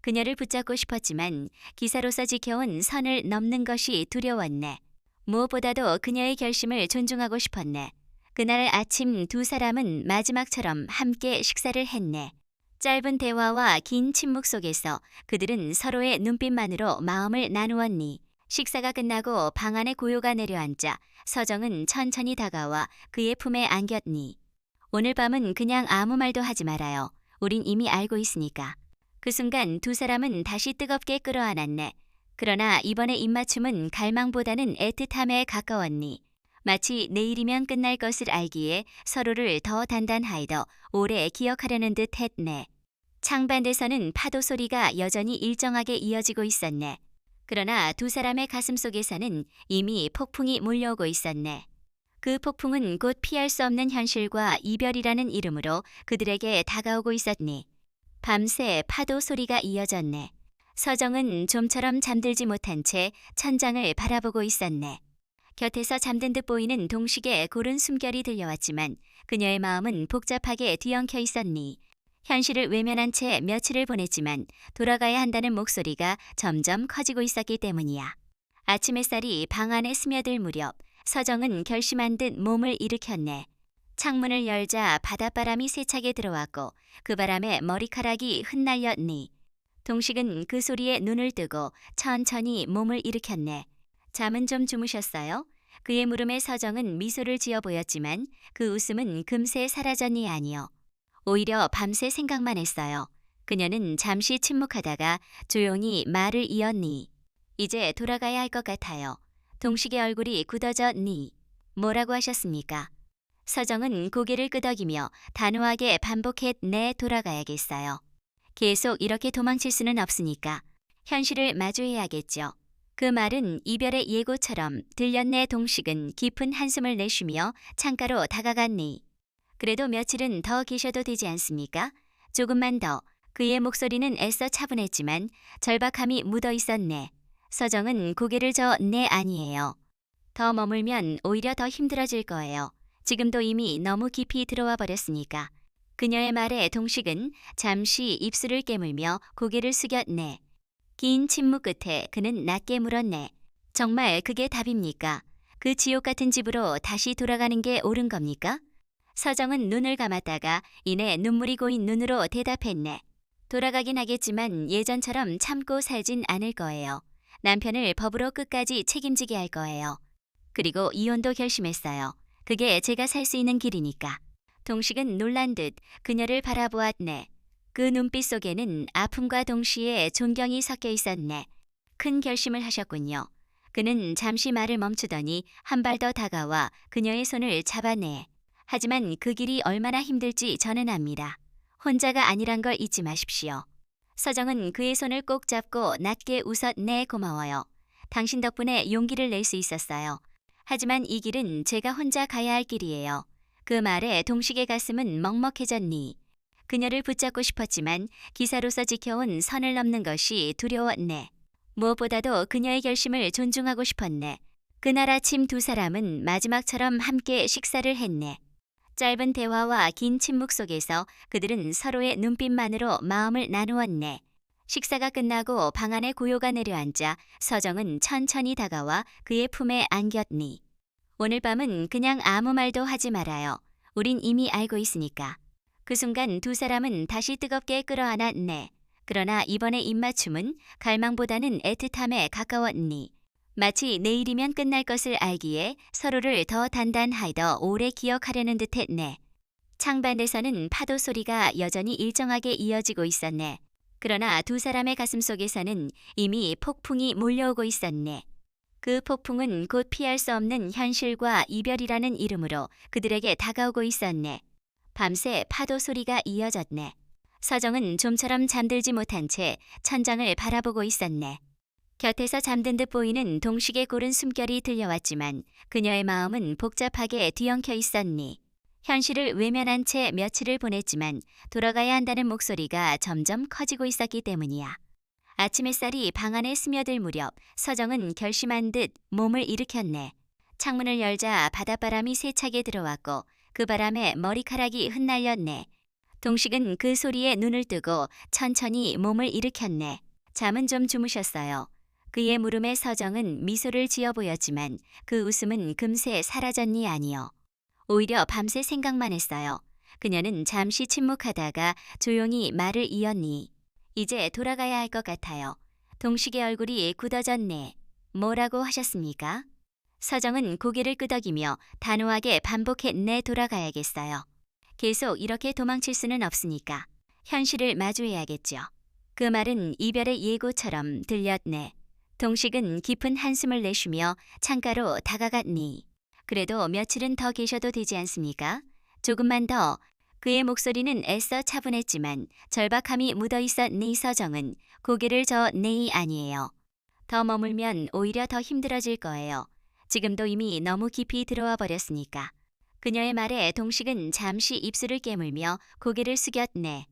그녀를 붙잡고 싶었지만 기사로서 지켜온 선을 넘는 것이 두려웠네. 무엇보다도 그녀의 결심을 존중하고 싶었네. 그날 아침 두 사람은 마지막처럼 함께 식사를 했네. 짧은 대화와 긴 침묵 속에서 그들은 서로의 눈빛만으로 마음을 나누었니. 식사가 끝나고 방 안에 고요가 내려앉자 서정은 천천히 다가와 그의 품에 안겼니. 오늘 밤은 그냥 아무 말도 하지 말아요. 우린 이미 알고 있으니까. 그 순간 두 사람은 다시 뜨겁게 끌어안았네. 그러나 이번의 입맞춤은 갈망보다는 애틋함에 가까웠니. 마치 내일이면 끝날 것을 알기에 서로를 더 단단하이더 오래 기억하려는 듯 했네. 창반대서는 파도 소리가 여전히 일정하게 이어지고 있었네. 그러나 두 사람의 가슴 속에서는 이미 폭풍이 몰려오고 있었네. 그 폭풍은 곧 피할 수 없는 현실과 이별이라는 이름으로 그들에게 다가오고 있었니. 밤새 파도 소리가 이어졌네. 서정은 좀처럼 잠들지 못한 채 천장을 바라보고 있었네. 곁에서 잠든 듯 보이는 동식의 고른 숨결이 들려왔지만 그녀의 마음은 복잡하게 뒤엉켜 있었니. 현실을 외면한 채 며칠을 보냈지만 돌아가야 한다는 목소리가 점점 커지고 있었기 때문이야. 아침 햇살이 방 안에 스며들 무렵 서정은 결심한 듯 몸을 일으켰네. 창문을 열자 바닷바람이 세차게 들어왔고 그 바람에 머리카락이 흩날렸니. 동식은 그 소리에 눈을 뜨고 천천히 몸을 일으켰네. 잠은 좀 주무셨어요? 그의 물음에 서정은 미소를 지어 보였지만 그 웃음은 금세 사라졌니 아니요. 오히려 밤새 생각만 했어요. 그녀는 잠시 침묵하다가 조용히 말을 이었니. 이제 돌아가야 할 것 같아요. 동식의 얼굴이 굳어졌니. 뭐라고 하셨습니까? 서정은 고개를 끄덕이며 단호하게 반복했네. 돌아가야겠어요. 계속 이렇게 도망칠 수는 없으니까 현실을 마주해야겠죠. 그 말은 이별의 예고처럼 들렸네. 동식은 깊은 한숨을 내쉬며 창가로 다가갔니. 그래도 며칠은 더 계셔도 되지 않습니까? 조금만 더. 그의 목소리는 애써 차분했지만 절박함이 묻어 있었네. 서정은 고개를 저어 네 아니에요. 더 머물면 오히려 더 힘들어질 거예요. 지금도 이미 너무 깊이 들어와 버렸으니까. 그녀의 말에 동식은 잠시 입술을 깨물며 고개를 숙였네. 긴 침묵 끝에 그는 낮게 물었네. 정말 그게 답입니까? 그 지옥 같은 집으로 다시 돌아가는 게 옳은 겁니까? 서정은 눈을 감았다가 이내 눈물이 고인 눈으로 대답했네. 돌아가긴 하겠지만 예전처럼 참고 살진 않을 거예요. 남편을 법으로 끝까지 책임지게 할 거예요. 그리고 이혼도 결심했어요. 그게 제가 살 수 있는 길이니까. 동식은 놀란 듯 그녀를 바라보았네. 그 눈빛 속에는 아픔과 동시에 존경이 섞여 있었네. 큰 결심을 하셨군요. 그는 잠시 말을 멈추더니 한 발 더 다가와 그녀의 손을 잡아내. 하지만 그 길이 얼마나 힘들지 저는 압니다. 혼자가 아니란 걸 잊지 마십시오. 서정은 그의 손을 꼭 잡고 낮게 웃었네. 고마워요. 당신 덕분에 용기를 낼 수 있었어요. 하지만 이 길은 제가 혼자 가야 할 길이에요. 그 말에 동식의 가슴은 먹먹해졌니. 그녀를 붙잡고 싶었지만 기사로서 지켜온 선을 넘는 것이 두려웠네. 무엇보다도 그녀의 결심을 존중하고 싶었네. 그날 아침 두 사람은 마지막처럼 함께 식사를 했네. 짧은 대화와 긴 침묵 속에서 그들은 서로의 눈빛만으로 마음을 나누었네. 식사가 끝나고 방 안에 고요가 내려앉아 서정은 천천히 다가와 그의 품에 안겼니. 오늘 밤은 그냥 아무 말도 하지 말아요. 우린 이미 알고 있으니까. 그 순간 두 사람은 다시 뜨겁게 끌어안았네. 그러나 이번의 입맞춤은 갈망보다는 애틋함에 가까웠니. 마치 내일이면 끝날 것을 알기에 서로를 더 단단하이더 오래 기억하려는 듯 했네. 창반에서는 파도 소리가 여전히 일정하게 이어지고 있었네. 그러나 두 사람의 가슴 속에서는 이미 폭풍이 몰려오고 있었네. 그 폭풍은 곧 피할 수 없는 현실과 이별이라는 이름으로 그들에게 다가오고 있었네. 밤새 파도 소리가 이어졌네. 서정은 좀처럼 잠들지 못한 채 천장을 바라보고 있었네. 곁에서 잠든 듯 보이는 동식의 고른 숨결이 들려왔지만 그녀의 마음은 복잡하게 뒤엉켜 있었니. 현실을 외면한 채 며칠을 보냈지만 돌아가야 한다는 목소리가 점점 커지고 있었기 때문이야. 아침 햇살이 방 안에 스며들 무렵 서정은 결심한 듯 몸을 일으켰네. 창문을 열자 바닷바람이 세차게 들어왔고 그 바람에 머리카락이 흩날렸네. 동식은 그 소리에 눈을 뜨고 천천히 몸을 일으켰네. 잠은 좀 주무셨어요. 그의 물음에 서정은 미소를 지어 보였지만 그 웃음은 금세 사라졌니 아니요. 오히려 밤새 생각만 했어요. 그녀는 잠시 침묵하다가 조용히 말을 이었니. 이제 돌아가야 할 것 같아요. 동식의 얼굴이 굳어졌네. 뭐라고 하셨습니까? 서정은 고개를 끄덕이며 단호하게 반복했네. 돌아가야겠어요. 계속 이렇게 도망칠 수는 없으니까 현실을 마주해야겠죠. 그 말은 이별의 예고처럼 들렸네. 동식은 깊은 한숨을 내쉬며 창가로 다가갔니. 그래도 며칠은 더 계셔도 되지 않습니까? 조금만 더. 그의 목소리는 애써 차분했지만 절박함이 묻어있었 네 서정은 고개를 저어 네이 아니에요. 더 머물면 오히려 더 힘들어질 거예요. 지금도 이미 너무 깊이 들어와 버렸으니까. 그녀의 말에 동식은 잠시 입술을 깨물며 고개를 숙였네.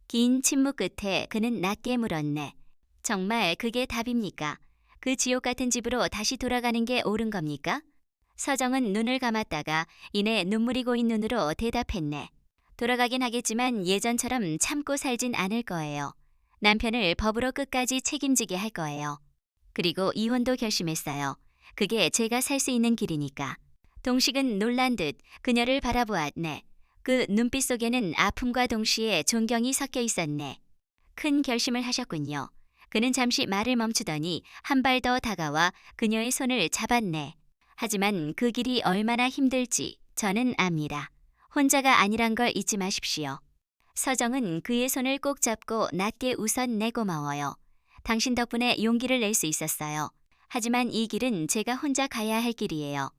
긴 침묵 끝에 그는 낮게 물었네. 정말 그게 답입니까? 그 지옥 같은 집으로 다시 돌아가는 게 옳은 겁니까? 서정은 눈을 감았다가 이내 눈물이 고인 눈으로 대답했네. 돌아가긴 하겠지만 예전처럼 참고 살진 않을 거예요. 남편을 법으로 끝까지 책임지게 할 거예요. 그리고 이혼도 결심했어요. 그게 제가 살 수 있는 길이니까. 동식은 놀란 듯 그녀를 바라보았네. 그 눈빛 속에는 아픔과 동시에 존경이 섞여 있었네. 큰 결심을 하셨군요. 그는 잠시 말을 멈추더니 한 발 더 다가와 그녀의 손을 잡았네. 하지만 그 길이 얼마나 힘들지 저는 압니다. 혼자가 아니란 걸 잊지 마십시오. 서정은 그의 손을 꼭 잡고 낮게 웃었네. 고마워요. 당신 덕분에 용기를 낼 수 있었어요. 하지만 이 길은 제가 혼자 가야 할 길이에요.